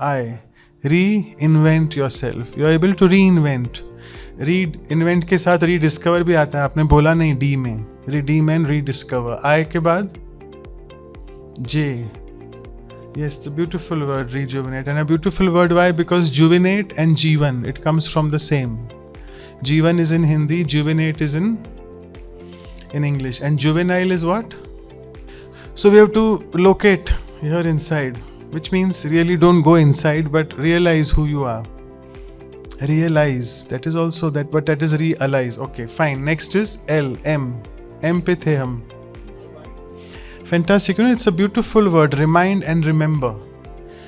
I. Reinvent yourself. You are able to reinvent. Reinvent के साथ rediscover भी आता है. आपने बोला नहीं D में. Redeem and rediscover. I के बाद J. Yes, it's a beautiful word, rejuvenate. And a beautiful word, why? Because juvenate and Jeevan, it comes from the same. Jeevan is in Hindi, juvenate is in English. And juvenile is what? So we have to locate here inside, which means really don't go inside, but realize who you are. Realize, that is also that, but that is realize. Okay, fine. Next is L, M. M pe the hum. Fantastic. It's a beautiful word, remind and remember.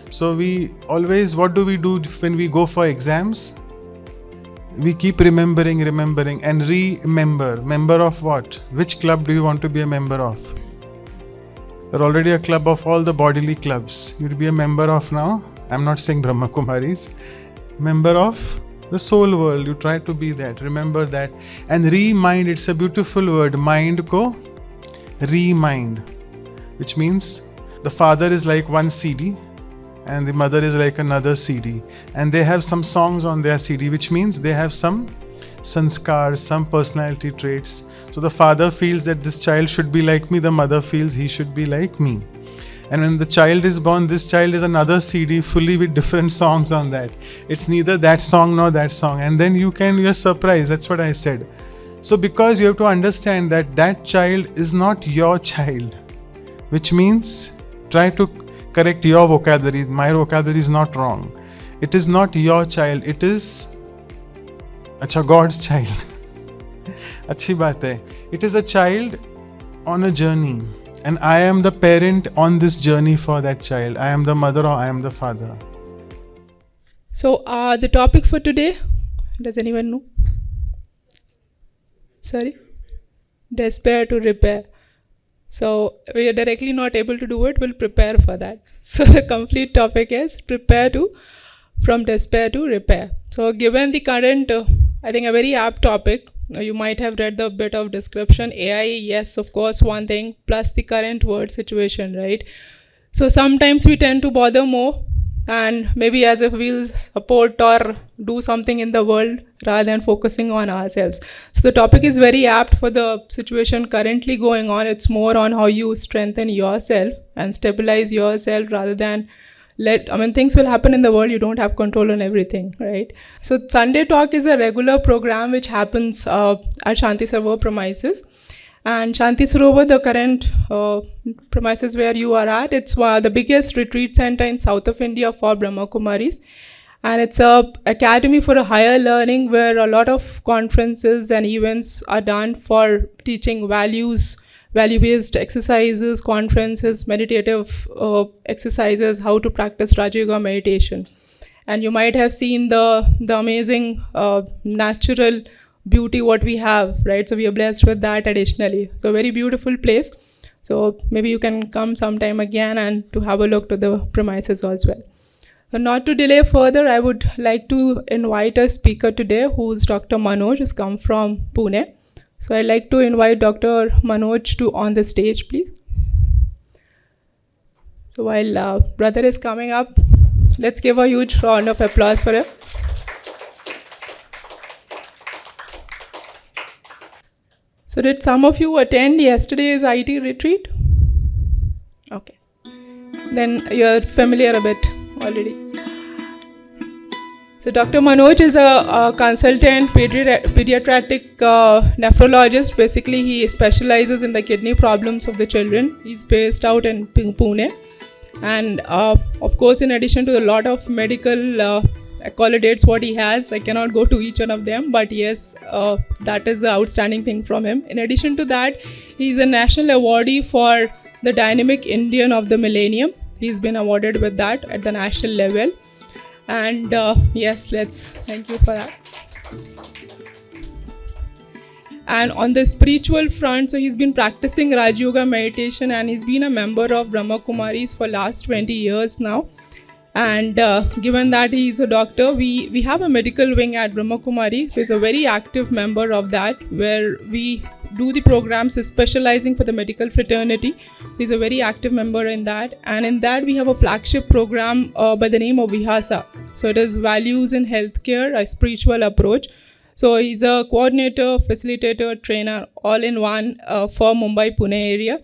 So we always, what do we do when we go for exams? We keep remembering and remember. Member of what? Which club do you want to be a member of? You're already a club of all the bodily clubs. You'll be a member of now. I'm not saying Brahma Kumaris. Member of the soul world. You try to be that. Remember that. And remind, it's a beautiful word. Mind ko remind. Which means the father is like one CD and the mother is like another CD. And they have some songs on their CD, which means they have some sanskars, some personality traits. So the father feels that this child should be like me, the mother feels he should be like me. And when the child is born, this child is another CD fully with different songs on that. It's neither that song nor that song. And then you're surprised. That's what I said. So because you have to understand that that child is not your child, which means try to correct your vocabulary. My vocabulary is not wrong. It is not your child. It is God's child. Achhi baat hai. It is a child on a journey. And I am the parent on this journey for that child. I am the mother or I am the father. So the topic for today, does anyone know? Sorry? Despair to repair. So we are directly not able to do it, we'll prepare for that. So the complete topic is from despair to repair. So given the current, I think a very apt topic, you might have read the bit of description. AI, yes, of course, one thing, plus the current world situation, right? So sometimes we tend to bother more and maybe as if we'll support or do something in the world rather than focusing on ourselves. So the topic is very apt for the situation currently going on. It's more on how you strengthen yourself and stabilize yourself rather than things will happen in the world, you don't have control on everything, right? So Sunday Talk is a regular program which happens at Shanti Sarovar premises. And Shanti Sarovar, the current premises where you are at, it's the biggest retreat center in south of India for Brahma Kumaris. And it's a academy for a higher learning where a lot of conferences and events are done for teaching value-based exercises, conferences, meditative exercises, how to practice Raja Yoga meditation. And you might have seen the amazing natural beauty what we have, right? So we are blessed with that additionally. So very beautiful place. So maybe you can come sometime again and to have a look to the premises as well. So not to delay further, I would like to invite a speaker today who's Dr. Manoj, who's come from Pune. So I'd like to invite Dr. Manoj to on the stage, please. So while brother is coming up, let's give a huge round of applause for him. So did some of you attend yesterday's IT retreat? Okay. Then you're familiar a bit already. So Dr. Manoj is a consultant pediatric nephrologist. Basically, he specializes in the kidney problems of the children. He's based out in Pune. And of course, in addition to a lot of medical accolades what he has, I cannot go to each one of them, but yes, that is the outstanding thing from him. In addition to that, he's a national awardee for the Dynamic Indian of the Millennium. He's been awarded with that at the national level. And yes, thank you for that. And on the spiritual front, so he's been practicing Raja Yoga meditation and he's been a member of Brahma Kumaris for last 20 years now. And given that he is a doctor, we have a medical wing at Brahma Kumari. So he's a very active member of that, where we do the programs specializing for the medical fraternity. He's a very active member in that. And in that, we have a flagship program by the name of Vihasa. So it is values in healthcare, a spiritual approach. So he's a coordinator, facilitator, trainer, all in one for Mumbai, Pune area.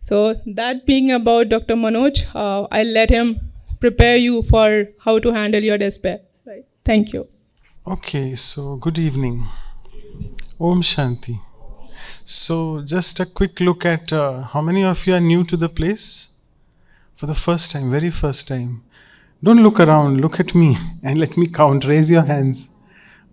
So that being about Dr. Manoj, I'll let him prepare you for how to handle your despair. Right. Thank you. Okay, so good evening. Om Shanti. So just a quick look at how many of you are new to the place? For the first time, very first time. Don't look around, look at me and let me count. Raise your hands.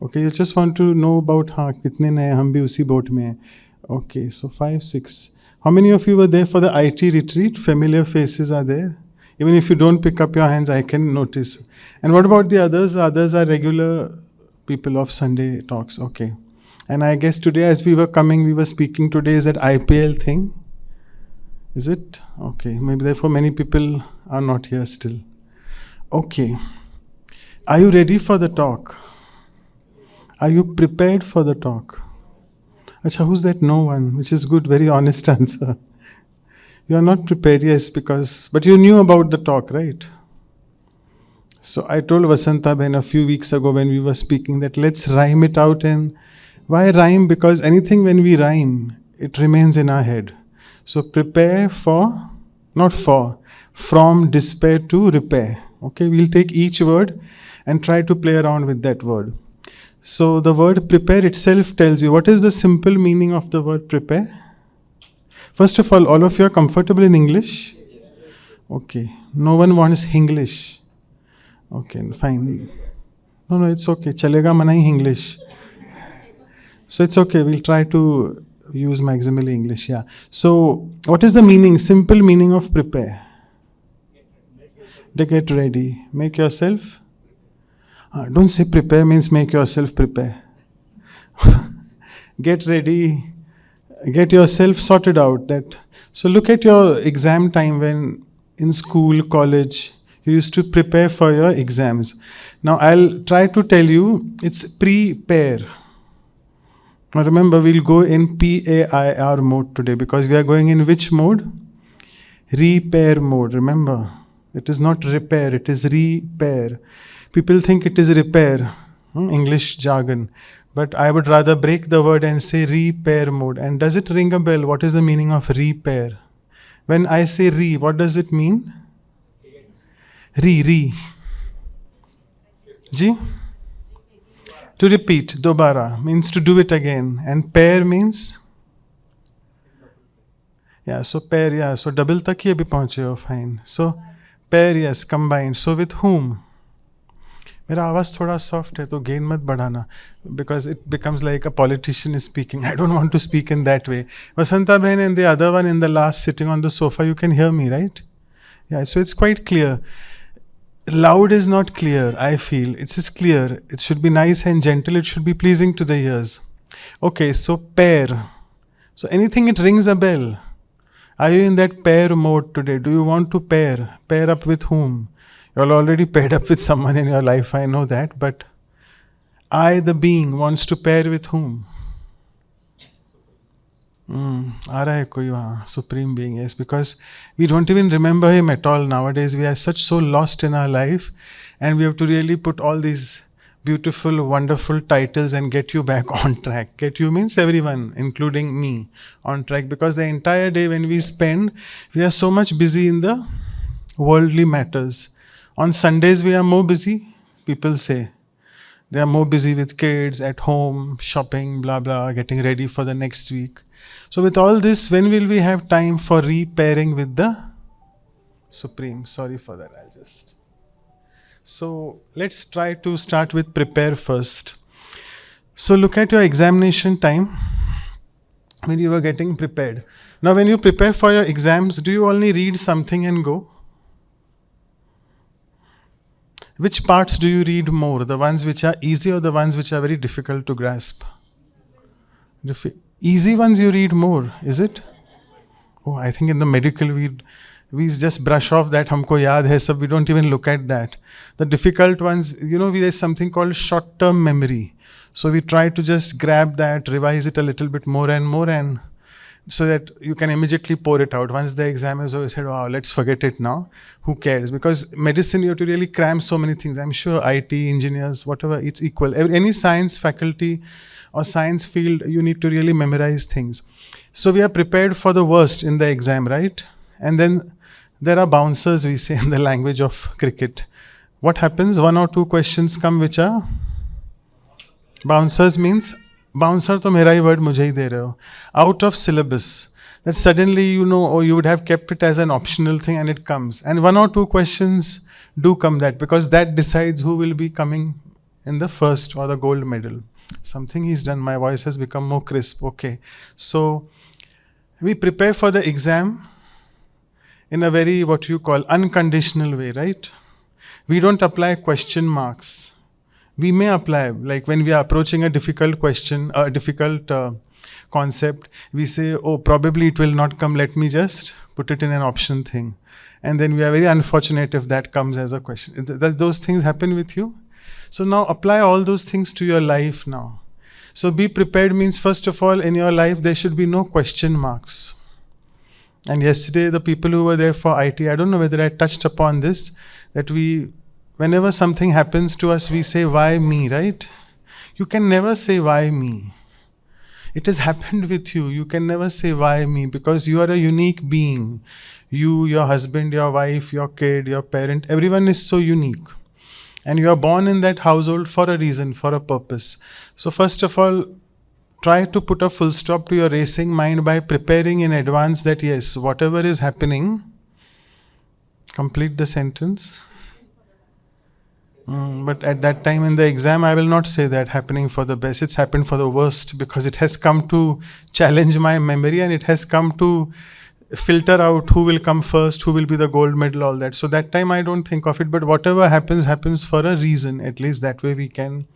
Okay, you just want to know about kitne naye hum bhi usi boat mein hain. Okay, so 5, 6. How many of you were there for the IT retreat? Familiar faces are there. Even if you don't pick up your hands, I can notice. And what about the others? The others are regular people of Sunday talks. Okay. And I guess today as we were coming, we were speaking today is that IPL thing. Is it? Okay. Maybe therefore many people are not here still. Okay. Are you ready for the talk? Are you prepared for the talk? Acha, who's that? No one, which is good, very honest answer. You are not prepared, yes, but you knew about the talk, right? So I told Vasanta Ben a few weeks ago when we were speaking that let's rhyme it out. And why rhyme? Because anything when we rhyme, it remains in our head. So prepare for, not for, from despair to repair. Okay, we'll take each word and try to play around with that word. So the word prepare itself tells you what is the simple meaning of the word prepare. First of all of you are comfortable in English? Okay. No one wants English. Okay, fine. No, it's okay. Chalega manai English. So it's okay. We'll try to use maximally English. Yeah. So what is the meaning? Simple meaning of prepare. To get ready. Make yourself. Don't say prepare means make yourself prepare. Get ready. Get yourself sorted out. So look at your exam time when in school, college, you used to prepare for your exams. Now I'll try to tell you, it's pre-pair. Now remember, we'll go in P.A.I.R. mode today because we are going in which mode? Repair mode. Remember, it is not repair, it is repair. People think it is repair, English jargon. But I would rather break the word and say repair mode. And does it ring a bell? What is the meaning of repair? When I say re, what does it mean? Re. Ji? To repeat, dobara, means to do it again. And pair means? Yeah, so pair, yeah. So double tak hi abhi pahunche ho, fine. So pair, yes, combined. So with whom? मेरा आवाज़ थोड़ा soft है तो gain मत बढ़ाना because it becomes like a politician is speaking. I don't want to speak in that way. Vasanta Behan and the other one in the last sitting on the sofa, you can hear me, right? Yeah, so it's quite clear. Loud is not clear, I feel. It's just clear. It should be nice and gentle. It should be pleasing to the ears. Okay, so pair. So anything it rings a bell. Are you in that pair mode today? Do you want to pair? Pair up with whom? You're already paired up with someone in your life, I know that, but I, the being, wants to pair with whom? aa raha hai koi wahan, supreme being, yes, because we don't even remember him at all nowadays. We are so lost in our life, and we have to really put all these beautiful, wonderful titles and get you back on track. Get you means everyone, including me, on track, because the entire day when we spend, we are so much busy in the worldly matters. On Sundays, we are more busy, people say. They are more busy with kids, at home, shopping, blah, blah, getting ready for the next week. So with all this, when will we have time for repairing with the Supreme? Sorry for that, So let's try to start with prepare first. So look at your examination time when you were getting prepared. Now when you prepare for your exams, do you only read something and go? Which parts do you read more? The ones which are easy or the ones which are very difficult to grasp? Easy ones you read more, is it? Oh, I think in the medical we just brush off that, humko yaad hai sab, we don't even look at that. The difficult ones, there's something called short-term memory. So we try to just grab that, revise it a little bit more and more, and so that you can immediately pour it out. Once the exam is over, you said, oh, let's forget it now. Who cares? Because medicine, you have to really cram so many things. I'm sure IT, engineers, whatever, it's equal. Any science faculty or science field, you need to really memorize things. So we are prepared for the worst in the exam, right? And then there are bouncers, we say in the language of cricket. What happens? 1 or 2 questions come which are bouncers. Means bouncer to mera hi word mujhe hi de rahe ho. Out of syllabus. That suddenly or you would have kept it as an optional thing and it comes. And 1 or 2 questions do come that, because that decides who will be coming in the first or the gold medal. Something he's done. My voice has become more crisp. Okay. So we prepare for the exam in a very, what you call, unconditional way, right? We don't apply question marks. We may apply, like when we are approaching a difficult question, a difficult concept, we say, oh, probably it will not come, let me just put it in an option thing. And then we are very unfortunate if that comes as a question. Does those things happen with you? So now apply all those things to your life now. So be prepared means, first of all, in your life, there should be no question marks. And yesterday, the people who were there for IT, I don't know whether I touched upon this, that whenever something happens to us, we say, why me, right? You can never say, why me? It has happened with you. You can never say, why me? Because you are a unique being. You, your husband, your wife, your kid, your parent, everyone is so unique. And you are born in that household for a reason, for a purpose. So first of all, try to put a full stop to your racing mind by preparing in advance that yes, whatever is happening, complete the sentence. But at that time in the exam, I will not say that happening for the best. It's happened for the worst, because it has come to challenge my memory and it has come to filter out who will come first, who will be the gold medal, all that. So that time I don't think of it, but whatever happens, happens for a reason. At least that way we can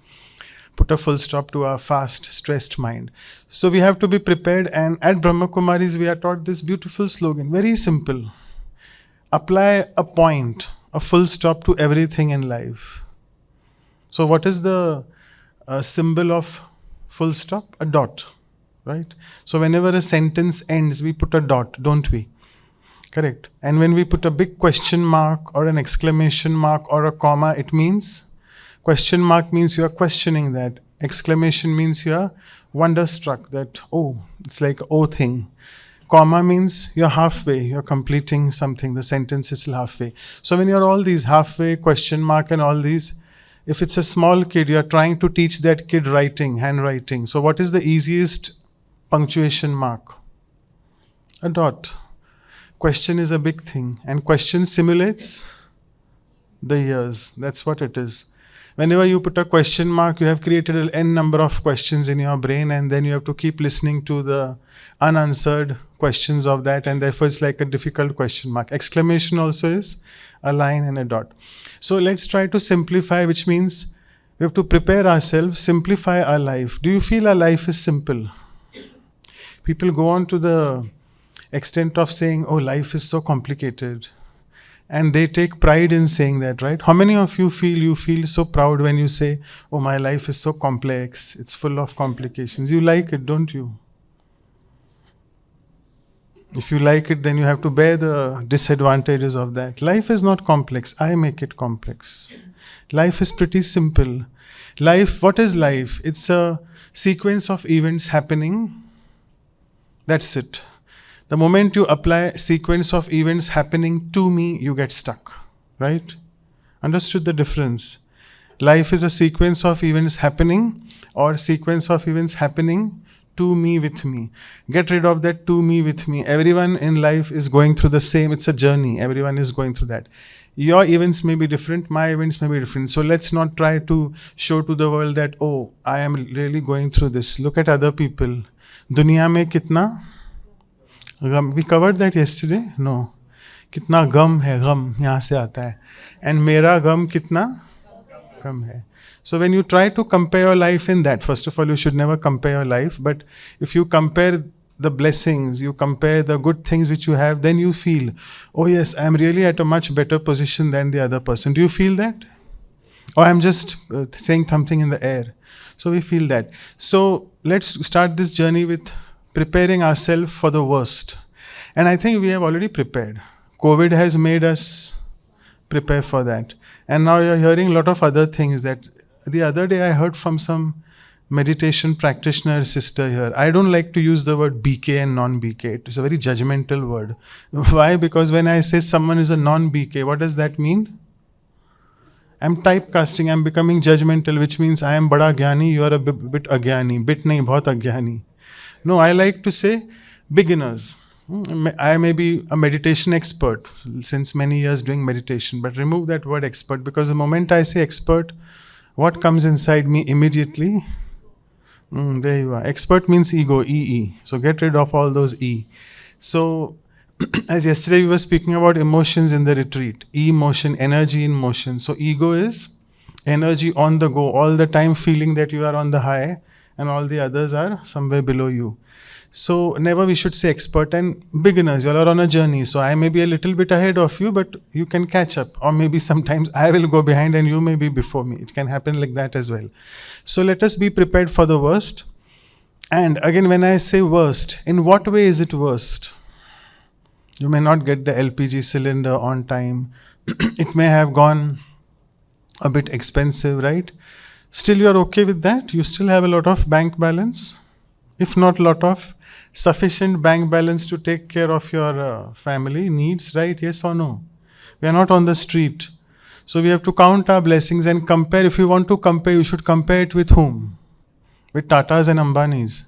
put a full stop to our fast, stressed mind. So we have to be prepared. And at Brahma Kumaris, we are taught this beautiful slogan, very simple. Apply a point, a full stop to everything in life. So what is the symbol of full stop? A dot, right? So whenever a sentence ends, we put a dot, don't we? Correct. And when we put a big question mark or an exclamation mark or a comma, it means, question mark means you are questioning that. Exclamation means you are wonderstruck that, oh, it's like oh thing. Comma means you're halfway, you're completing something, the sentence is still halfway. So when you're all these halfway, question mark and all these, if it's a small kid, you're trying to teach that kid writing, handwriting. So what is the easiest punctuation mark? A dot. Question is a big thing, and question simulates the years. That's what it is. Whenever you put a question mark, you have created an n number of questions in your brain, and then you have to keep listening to the unanswered questions of that, and therefore it's like a difficult question mark. Exclamation also is a line and a dot. So let's try to simplify, which means we have to prepare ourselves, simplify our life. Do you feel our life is simple? People go on to the extent of saying, oh, life is so complicated. And they take pride in saying that, right? How many of you feel so proud when you say, oh, my life is so complex, it's full of complications? You like it, don't you? If you like it, then you have to bear the disadvantages of that. Life is not complex. I make it complex. Life is pretty simple. Life, what is life? It's a sequence of events happening. That's it. The moment you apply sequence of events happening to me, you get stuck, right? Understood the difference? Life is a sequence of events happening or sequence of events happening to me, with me. Get rid of that to me, with me. Everyone in life is going through the same. It's a journey. Everyone is going through that. Your events may be different. My events may be different. So let's not try to show to the world that, oh, I am really going through this. Look at other people. Duniya mein kitna gum, we covered that yesterday? No. कितना गम है, गम यहाँ से आता है. And मेरा गम कितना कम है. So when you try to compare your life in that, first of all, you should never compare your life. But if you compare the blessings, you compare the good things which you have, then you feel, oh yes, I'm really at a much better position than the other person. Do you feel that? Or I'm just saying something in the air. So we feel that. So let's start this journey with preparing ourselves for the worst. And I think we have already prepared. COVID has made us prepare for that. And now you're hearing a lot of other things. That the other day I heard from some meditation practitioner sister here. I don't like to use the word BK and non-BK. It's a very judgmental word. Why? Because when I say someone is a non-BK, what does that mean? I'm typecasting, I'm becoming judgmental, which means I am bada gyani, you are a bit agyani. Bit nahi, bahut agyani. No, I like to say beginners. I may be a meditation expert since many years doing meditation, but remove that word expert, because the moment I say expert, what comes inside me immediately? There you are. Expert means ego, EE. So get rid of all those E. So as yesterday we were speaking about emotions in the retreat. E-motion, energy in motion. So ego is energy on the go, all the time feeling that you are on the high and all the others are somewhere below you. So never we should say expert and beginners. You all are on a journey. So I may be a little bit ahead of you, but you can catch up. Or maybe sometimes I will go behind and you may be before me. It can happen like that as well. So let us be prepared for the worst. And again, when I say worst, in what way is it worst? You may not get the LPG cylinder on time. It may have gone a bit expensive, right? Still you are okay with that? You still have a lot of bank balance? If not lot of, sufficient bank balance to take care of your family needs, right? Yes or no? We are not on the street. So we have to count our blessings and compare. If you want to compare, you should compare it with whom? With Tatas and Ambanis.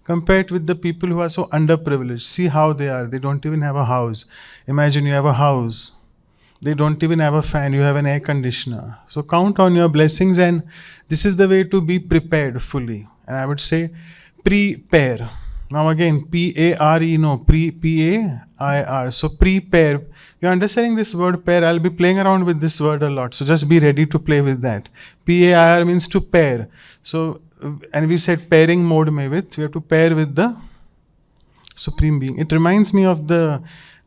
Compare it with the people who are so underprivileged. See how they are. They don't even have a house. Imagine you have a house. They don't even have a fan. You have an air conditioner. So count on your blessings, and this is the way to be prepared fully. And I would say prepare. Now again, P.A.R.E. no, P.A.I.R. So prepare. You're understanding this word pair? I'll be playing around with this word a lot. So just be ready to play with that. P.A.I.R. means to pair. So, and we said pairing mode mein with. We have to pair with the Supreme Being. It reminds me of the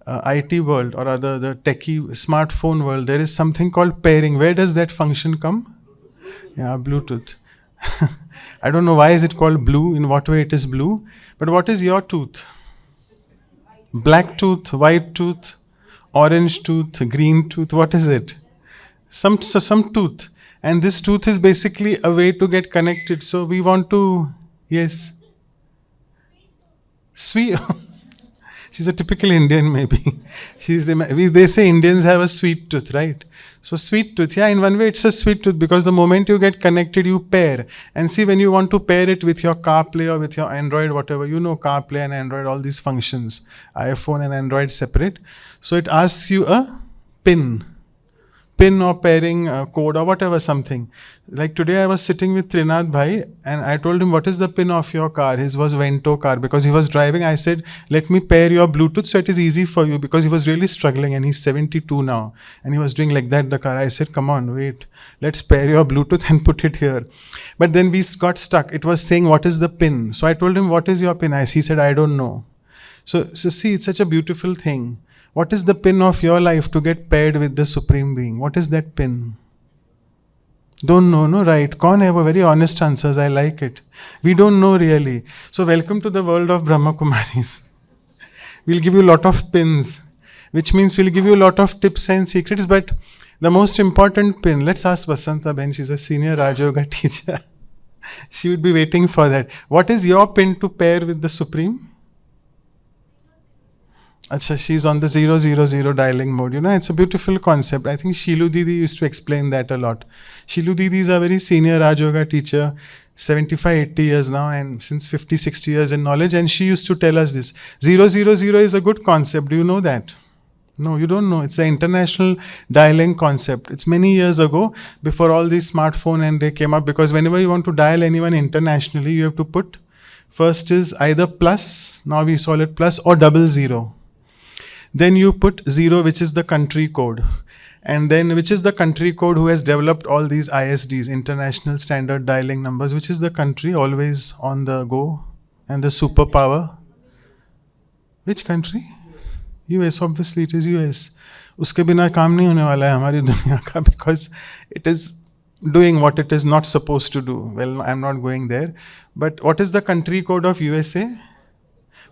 IT world, or rather the techie smartphone world. There is something called pairing. Where does that function come? Yeah, Bluetooth. I don't know why is it called blue, in what way it is blue. But what is your tooth? Black tooth, white tooth, orange tooth, green tooth, what is it? Some tooth. And this tooth is basically a way to get connected. So we want to, yes. Sweet. She's a typical Indian maybe. They say Indians have a sweet tooth, right? So sweet tooth, yeah, in one way it's a sweet tooth, because the moment you get connected, you pair. And see, when you want to pair it with your CarPlay or with your Android, whatever, you know, CarPlay and Android, all these functions, iPhone and Android separate. So it asks you a pin or pairing code or whatever, something. Like today I was sitting with Trinath Bhai and I told him, what is the pin of your car? His was Vento car, because he was driving. I said, let me pair your Bluetooth so it is easy for you, because he was really struggling and he's 72 now. And he was doing like that, the car. I said, come on, wait, let's pair your Bluetooth and put it here. But then we got stuck. It was saying, what is the pin? So I told him, what is your pin? He said, I don't know. So see, it's such a beautiful thing. What is the pin of your life to get paired with the Supreme Being? What is that pin? Don't know, no? Right. Kaun hai wo? Very honest answers. I like it. We don't know really. So welcome to the world of Brahma Kumaris. We'll give you a lot of pins, which means we'll give you a lot of tips and secrets. But the most important pin, let's ask Vasanta Ben. She's a senior Raj Yoga teacher. She would be waiting for that. What is your pin to pair with the Supreme? Achha, she's on the 000 dialing mode. You know, it's a beautiful concept. I think Shilu Didi used to explain that a lot. Shilu Didi is a very senior Raj Yoga teacher, 75, 80 years now, and since 50, 60 years in knowledge. And she used to tell us this. 000 is a good concept. Do you know that? No, you don't know. It's the international dialing concept. It's many years ago, before all these smartphone and they came up, because whenever you want to dial anyone internationally, you have to put, first is either plus, now we call it plus, or 00. Then you put 0, which is the country code. And then which is the country code who has developed all these ISDs, International Standard Dialing Numbers, which is the country always on the go and the superpower? Which country? US, obviously it is US. उसके बिना काम नहीं होने वाला है हमारी दुनिया का, because it is doing what it is not supposed to do. Well, I'm not going there. But what is the country code of USA?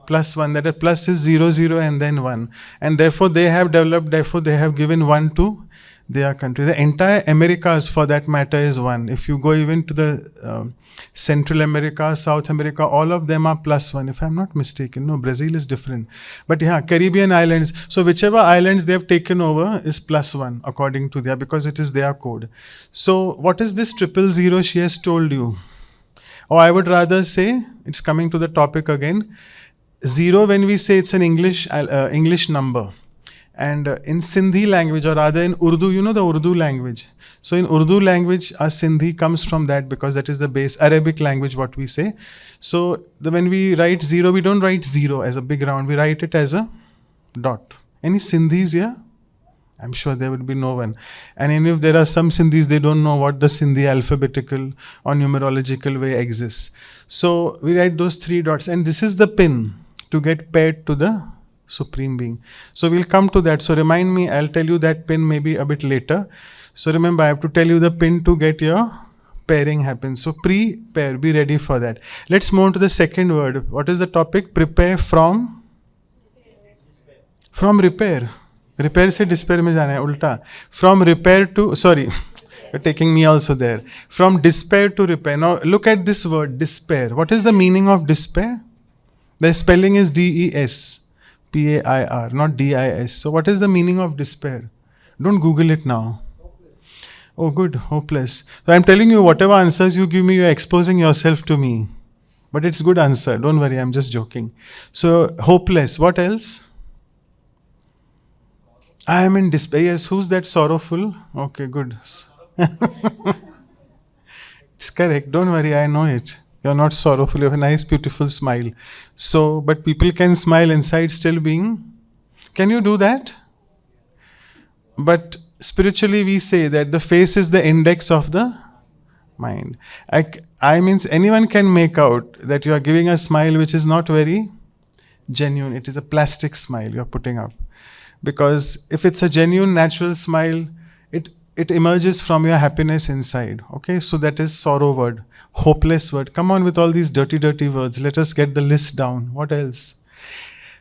+1. That is plus is 0, 0 and then 1. And therefore they have developed, therefore they have given 1 to their country. The entire Americas for that matter is 1. If you go even to the Central America, South America, all of them are +1 if I'm not mistaken. No, Brazil is different. But yeah, Caribbean islands. So whichever islands they have taken over is +1 according to their, because it is their code. So what is this 000 she has told you? Or I would rather say, it's coming to the topic again. 0, when we say it's an English number. And in Sindhi language, or rather in Urdu, you know the Urdu language. So in Urdu language, our Sindhi comes from that, because that is the base Arabic language, what we say. So when we write 0, we don't write 0 as a big round, we write it as a dot. Any Sindhis here? I'm sure there would be no one. And even if there are some Sindhis, they don't know what the Sindhi alphabetical or numerological way exists. So we write those 3 dots, and this is the pin to get paired to the Supreme Being. So we'll come to that. So remind me, I'll tell you that pin maybe a bit later. So remember, I have to tell you the pin to get your pairing happen. So pre-pair, be ready for that. Let's move on to the second word. What is the topic? Prepare from? From repair. Repair se despair mein jana hai, ulta. From repair to, sorry, you're taking me also there. From despair to repair. Now look at this word, despair. What is the meaning of despair? The spelling is D-E-S. P.A.I.R, not D-I-S. So what is the meaning of despair? Don't Google it now. Oh good, hopeless. So I'm telling you, whatever answers you give me, you're exposing yourself to me. But it's good answer. Don't worry, I'm just joking. So hopeless. What else? I am in despair. Yes, who's that sorrowful? Okay, good. It's correct. Don't worry, I know it. You're not sorrowful. You have a nice, beautiful smile. So, but people can smile inside still being. Can you do that? But spiritually we say that the face is the index of the mind. I means anyone can make out that you are giving a smile which is not very genuine. It is a plastic smile you are putting up. Because if it's a genuine, natural smile, it emerges from your happiness inside. Okay, so that is sorrow word. Hopeless word. Come on with all these dirty, dirty words. Let us get the list down. What else?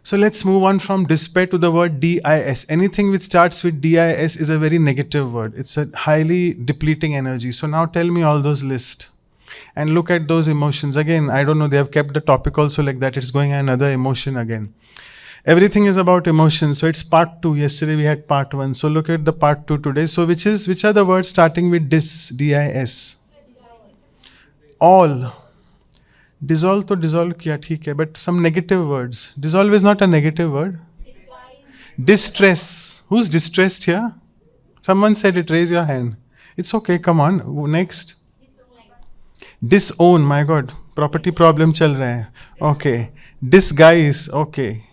So let's move on from despair to the word DIS. Anything which starts with DIS is a very negative word. It's a highly depleting energy. So now tell me all those lists. And look at those emotions. Again, I don't know, they have kept the topic also like that. It's going another emotion again. Everything is about emotion. So it's part 2. Yesterday we had part 1. So look at the part 2 today. So which are the words starting with dis, D-I-S? All. Dissolve to dissolve kiya, theek hai. But some negative words. Dissolve is not a negative word. Distress. Who's distressed here? Someone said it. Raise your hand. It's okay. Come on. Next. Disown. My God. Property problem chal raha hai. Okay. Disguise. Okay.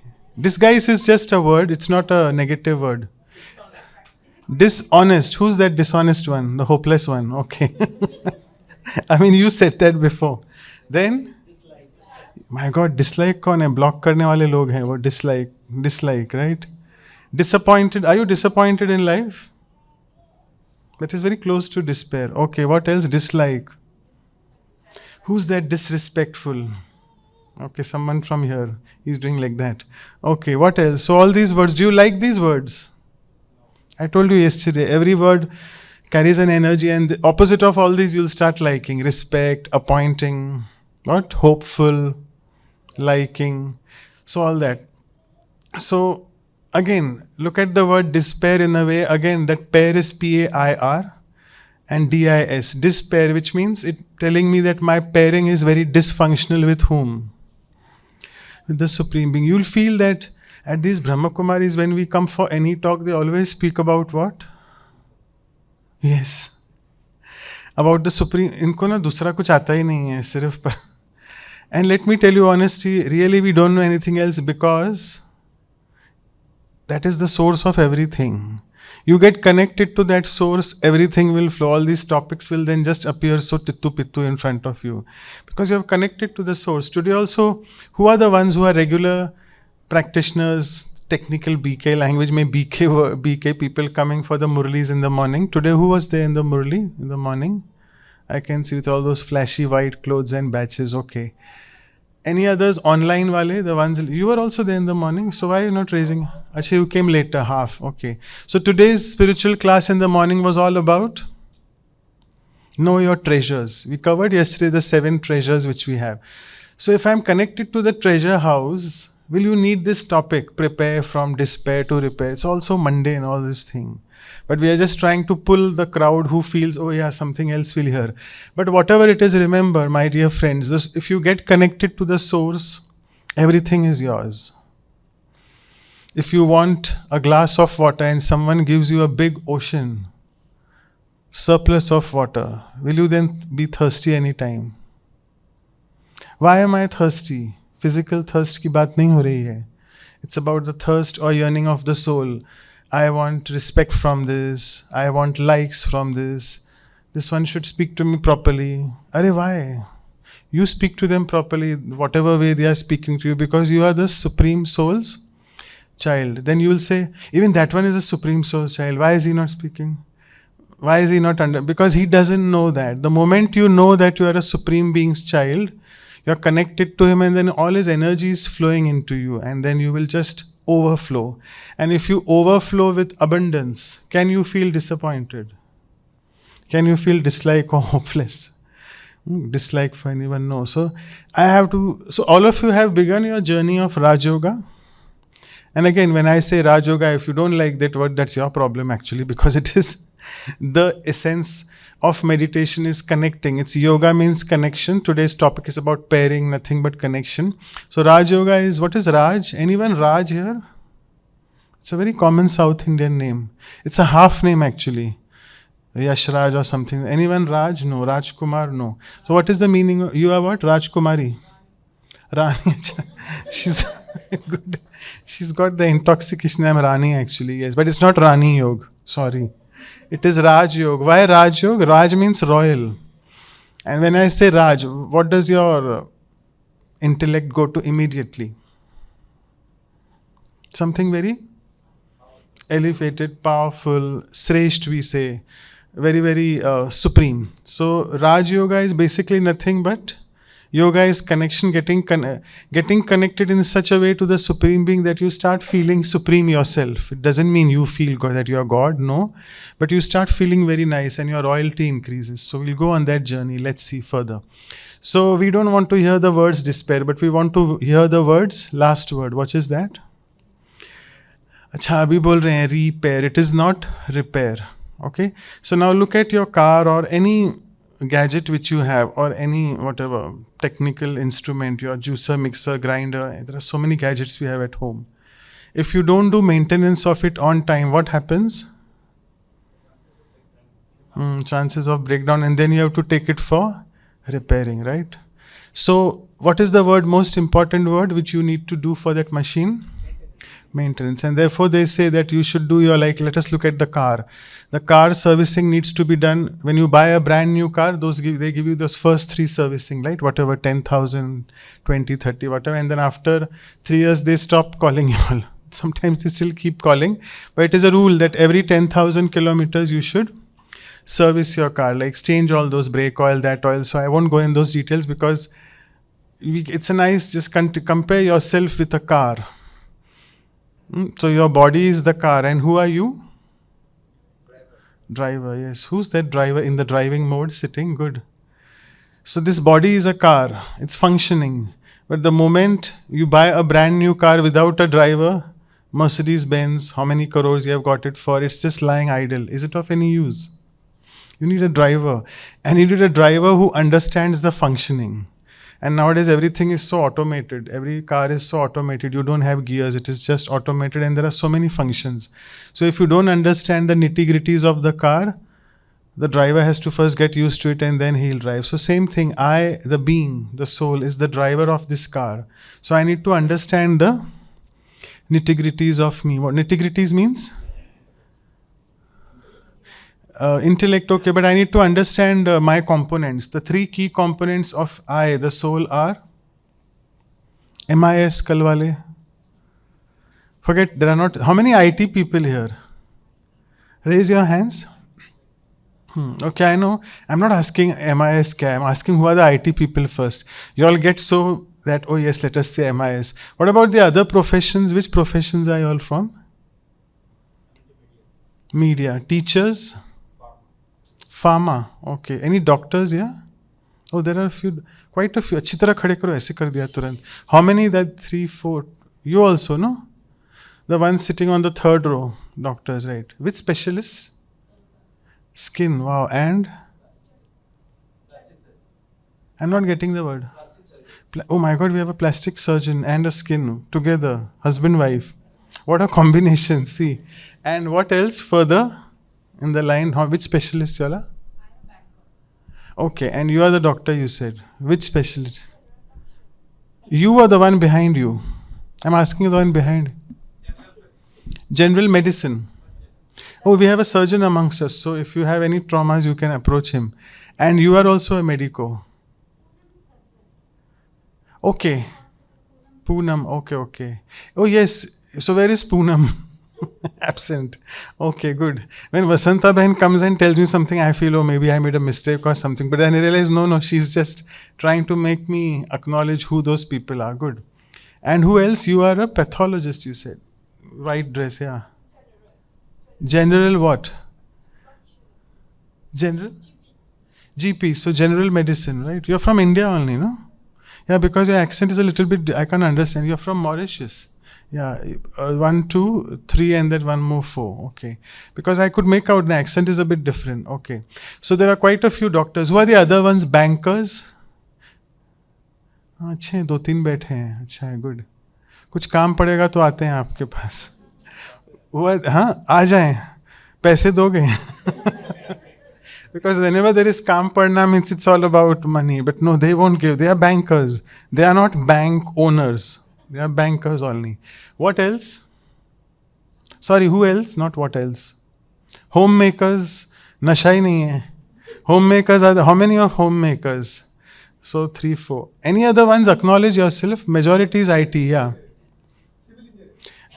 Disguise is just a word. It's not a negative word. Dishonest. Who's that dishonest one? The hopeless one. Okay. I mean, you said that before. Then, my God, dislike कौन है? Block करने वाले लोग हैं वो dislike, right? Disappointed. Are you disappointed in life? That is very close to despair. Okay, what else? Dislike. Who's that disrespectful? Okay, someone from here. He's doing like that. Okay, what else? So all these words, do you like these words? I told you yesterday, every word carries an energy, and the opposite of all these you'll start liking. Respect, appointing, what? Hopeful, liking. So all that. So again, look at the word despair in a way. Again, that pair is P-A.I.R. and D-I-S. Despair, which means it telling me that my pairing is very dysfunctional with whom? With the Supreme Being. You'll feel that at these Brahma Kumaris, when we come for any talk, they always speak about what? Yes. About the Supreme. इनको ना दूसरा कुछ आता ही नहीं है सिर्फ पर. And let me tell you honestly, really we don't know anything else, because that is the source of everything. You get connected to that source, everything will flow. All these topics will then just appear so tittu-pittu in front of you. Because you have connected to the source. Today also, who are the ones who are regular practitioners, technical BK language, may BK people coming for the Murlis in the morning. Today, who was there in the Murli in the morning? I can see with all those flashy white clothes and badges. Okay. Any others online wale, the ones you were also there in the morning, so why are you not raising? Actually, you came later, half. Okay. So today's spiritual class in the morning was all about know your treasures. We covered yesterday the 7 treasures which we have. So if I'm connected to the treasure house, will you need this topic? Prepare from despair to repair. It's also mundane, all this thing. But we are just trying to pull the crowd who feels, oh yeah, something else will hear. But whatever it is, remember, my dear friends, this, if you get connected to the source, everything is yours. If you want a glass of water and someone gives you a big ocean, surplus of water, will you then be thirsty anytime? Why am I thirsty? Physical thirst ki baat nahi ho rahi hai. It's about the thirst or yearning of the soul. I want respect from this. I want likes from this. This one should speak to me properly. Arey, why? You speak to them properly, whatever way they are speaking to you, because you are the Supreme Soul's child. Then you will say, even that one is a Supreme Soul's child. Why is he not speaking? Why is he not under? Because he doesn't know that. The moment you know that you are a Supreme Being's child, you are connected to him, and then all his energy is flowing into you, and then you will just overflow. And if you overflow with abundance, can you feel disappointed? Can you feel dislike or hopeless? Dislike for anyone? No. So all of you have begun your journey of Raj Yoga. And again, when I say Raj Yoga, if you don't like that word, that's your problem actually, because it is the essence of meditation is connecting. It's yoga means connection. Today's topic is about pairing, nothing but connection. So Raj Yoga is, what is Raj? Anyone Raj here? It's a very common South Indian name. It's a half name actually. Yash Raj or something. Anyone Raj? No. Raj Kumar? No. So what is the meaning? You are what? Raj Kumari? Rani. She's good. She's got the intoxication name Rani actually, yes. But it's not Rani Yoga. Sorry. It is Raj Yoga. Why Raj Yoga? Raj means royal. And when I say Raj, what does your intellect go to immediately? Something very elevated, powerful, Sresht we say. Very, very supreme. So Raj Yoga is basically nothing but yoga is connection, getting connected in such a way to the Supreme Being that you start feeling supreme yourself. It doesn't mean you feel God, that you are God, no. But you start feeling very nice and your royalty increases. So we'll go on that journey. Let's see further. So we don't want to hear the words despair, but we want to hear the words, last word. What is that? अच्छा अभी बोल रहे हैं repair. It is not repair. Okay. So now look at your car or any gadget which you have, or any whatever technical instrument, your juicer, mixer, grinder. There are so many gadgets we have at home. If you don't do maintenance of it on time, what happens? Chances of breakdown, and then you have to take it for repairing, right? So what is the most important word which you need to do for that machine? Maintenance. And therefore they say that you should do your, let us look at the car. The car servicing needs to be done when you buy a brand new car. They give you those first 3 servicing, right? Whatever, 10,000, 20, 30, whatever. And then after 3 years they stop calling you all. Sometimes they still keep calling, but it is a rule that every 10,000 kilometers you should service your car, exchange all those brake oil, that oil. So I won't go in those details because it's a nice, just compare yourself with a car. So your body is the car, and who are you? Driver, yes. Who's that driver in the driving mode sitting? Good. So this body is a car. It's functioning. But the moment you buy a brand new car without a driver, Mercedes-Benz, how many crores you have got it for, it's just lying idle. Is it of any use? You need a driver. And you need a driver who understands the functioning. And nowadays everything is so automated. Every car is so automated. You don't have gears. It is just automated, and there are so many functions. So if you don't understand the nitty-gritties of the car, the driver has to first get used to it and then he'll drive. So same thing, I, the being, the soul, is the driver of this car. So I need to understand the nitty-gritties of me. What nitty-gritties means? Intellect, okay, but I need to understand my components. The 3 key components of I, the soul, are MIS, Kalwale. Forget, there are not. How many IT people here? Raise your hands. Okay, I know. I'm not asking MIS. I'm asking who are the IT people first. You all get so that, oh yes, let us say MIS. What about the other professions? Which professions are you all from? Media. Teachers? Pharma. Okay. Any doctors here? Oh, there are a few, quite a few. अच्छी तरह खड़े करो, ऐसे कर दिया तुरंत. How many? That 3, 4. You also, no? The one sitting on the third row. Doctors, right? Which specialists? Skin. Wow. And? I'm not getting the word. Oh my God, we have a plastic surgeon and a skin together. Husband, wife. What a combination. See. And what else further in the line? Which specialist you all are? Okay, and you are the doctor, you said. Which specialist? You are the one behind you. I'm asking the one behind. General medicine. Oh, we have a surgeon amongst us. So if you have any traumas, you can approach him. And you are also a medico. Okay. Poonam. Okay. Oh, yes. So where is Poonam? Absent. Okay, good. When Vasanta Behan comes and tells me something, I feel, oh, maybe I made a mistake or something. But then I realize, no, she's just trying to make me acknowledge who those people are. Good. And who else? You are a pathologist, you said. White dress, yeah. General what? General? GP. So general medicine, right? You're from India only, no? Yeah, because your accent is a little bit, I can't understand. You're from Mauritius. Yeah, 1, 2, 3 and then one more 4. Okay. Because I could make out the accent is a bit different. Okay. So there are quite a few doctors. Who are the other ones? Bankers? अच्छे 2-3 बैठे हैं. अच्छा है, good. कुछ काम पड़ेगा तो आते हैं आपके पास. हाँ, आ जाएं. पैसे दोगे? Because whenever there is काम पड़ना means it's all about money. But no, they won't give. They are bankers. They are not bank owners. They are bankers only. What else? Sorry, who else? Not what else. Homemakers. Nasha hi nahi hai. Homemakers are how many of homemakers? So 3, 4. Any other ones? Acknowledge yourself. Majority is IT, yeah.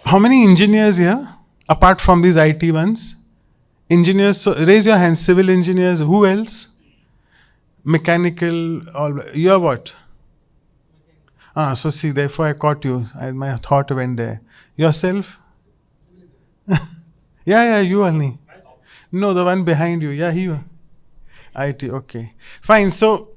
How many engineers here? Apart from these IT ones? Engineers, so raise your hands. Civil engineers. Who else? Mechanical. You are what? So see, therefore I caught you. My thought went there. Yourself? Yeah, you only. No, the one behind you. Yeah, he. IT, okay. Fine, so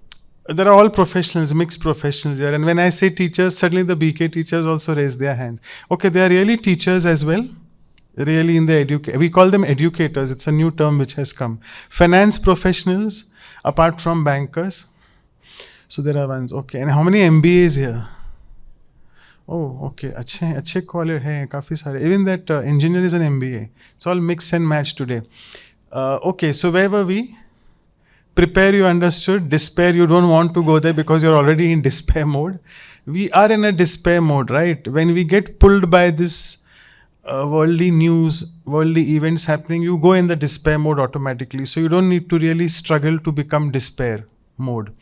there are all professionals, mixed professionals here. And when I say teachers, suddenly the BK teachers also raise their hands. Okay, they are really teachers as well. Really in the we call them educators. It's a new term which has come. Finance professionals, apart from bankers. So there are ones, okay. And how many MBAs here? Oh, okay. अच्छे college हैं काफी सारे. Even that engineer is an MBA. It's all mix and match today. Okay, so where were we? Prepare, you understood. Despair, you don't want to go there because you're already in despair mode. We are in a despair mode, right? When we get pulled by this worldly news, worldly events happening, you go in the despair mode automatically. So you don't need to really struggle to become despair mode.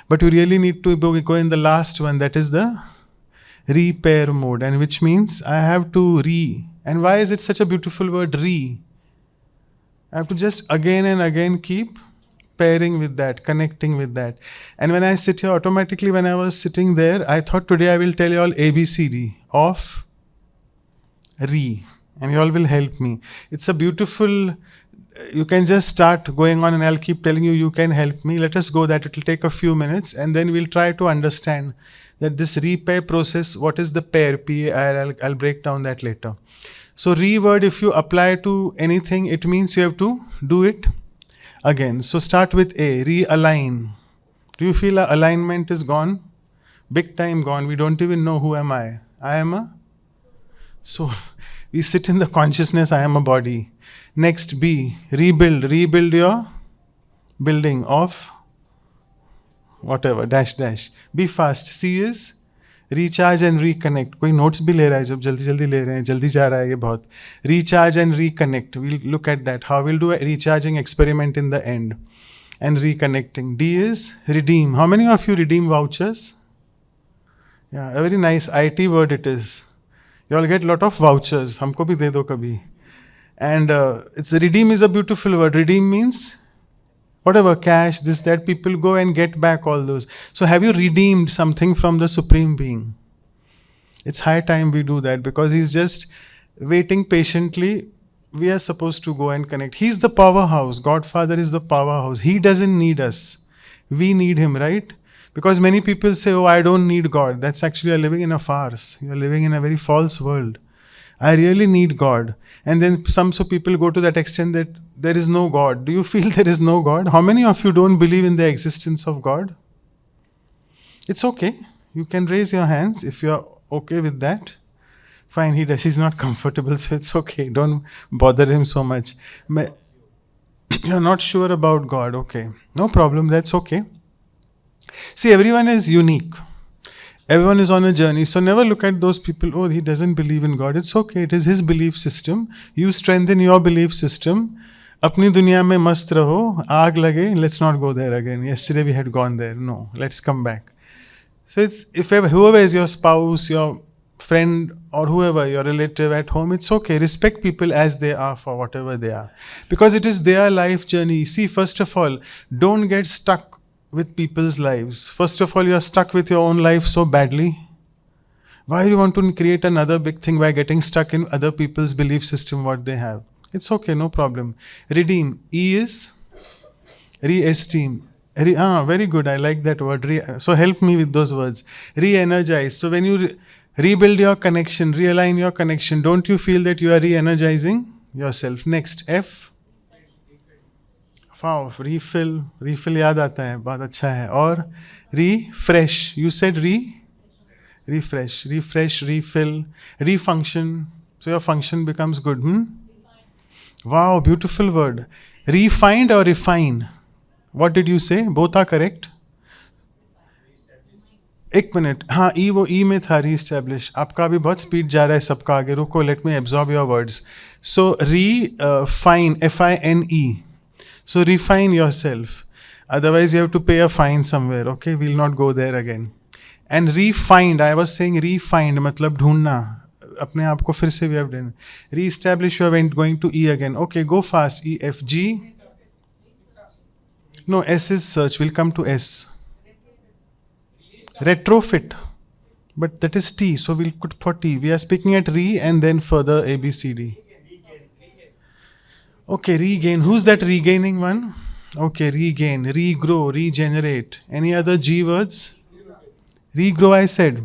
But you really need to go in the last one, that is the repair mode, and which means I have to and why is it such a beautiful word, I have to just again and again keep pairing with that, connecting with that. And when I sit here, automatically when I was sitting there, I thought today I will tell you all ABCD of and you all will help me. It's a beautiful, you can just start going on and I'll keep telling you, you can help me. Let us go that. It will take a few minutes and then we'll try to understand that this repair process, what is the pair, P.A.I.R, I'll break down that later. So word, if you apply to anything, it means you have to do it again. So start with A, realign. Do you feel our alignment is gone? Big time gone. We don't even know who am I. I am a? So we sit in the consciousness, I am a body. Next, B, rebuild. Rebuild your building of whatever, dash. Be fast. C is recharge and reconnect. कोई notes भी ले रहा है जब जल्दी ले रहे हैं, जल्दी जा रहा है ये बहुत. Recharge and reconnect. We'll look at that. How we'll do a recharging experiment in the end. And reconnecting. D is redeem. How many of you redeem vouchers? Yeah, a very nice IT word it is. You all get lot of vouchers. हमको भी दे दो कभी. And it's redeem is a beautiful word. Redeem means whatever, cash, this, that, people go and get back all those. So have you redeemed something from the Supreme Being? It's high time we do that, because He's just waiting patiently. We are supposed to go and connect. He's the powerhouse. Godfather is the powerhouse. He doesn't need us. We need Him, right? Because many people say, oh, I don't need God. That's actually, you're living in a farce. You're living in a very false world. I really need God. And then some people go to that extent that there is no God. Do you feel there is no God? How many of you don't believe in the existence of God? It's okay. You can raise your hands if you're okay with that. Fine, he's not comfortable, so it's okay. Don't bother him so much. You're not sure about God. Okay. No problem. That's okay. See, everyone is unique. Everyone is on a journey. So never look at those people, oh, he doesn't believe in God. It's okay. It is his belief system. You strengthen your belief system. Apni dunya mein mast raho. Aag lage. Let's not go there again. Yesterday we had gone there. No, let's come back. So it's, whoever is your spouse, your friend, or whoever, your relative at home, it's okay. Respect people as they are for whatever they are. Because it is their life journey. See, first of all, don't get stuck with people's lives. First of all, you're stuck with your own life so badly. Why do you want to create another big thing by getting stuck in other people's belief system, what they have? It's okay, no problem. Redeem. E is re-esteem. Very good. I like that word. So help me with those words. Re-energize. So when you rebuild your connection, realign your connection, don't you feel that you are re-energizing yourself? Next, F. Wow, refill. Refill याद आता है, बहुत अच्छा है. और refresh. You said refresh, refill, refunction. So your function becomes good. Wow, beautiful word. Refined or refine? What did you say? Both are correct. एक minute. हाँ, ई वो ई में था, रीस्टैब्लिश. आपका भी बहुत स्पीड जा रहा है सबका आगे. रुको, let me absorb your words. So refine, FINE. So refine yourself. Otherwise you have to pay a fine somewhere. Okay, we'll not go there again. And refind, I was saying refind, मतलब ढूंढना. अपने आप को फिर से we have done. Re-establish, you are going to E again. Okay, go fast. E, F, G. No, S is search. We'll come to S. Retrofit. But that is T, so we'll put for T. We are speaking at re and then further A, B, C, D. Okay, regain. Who's that regaining one? Okay, regain, regrow, regenerate. Any other G words? Regrow, I said.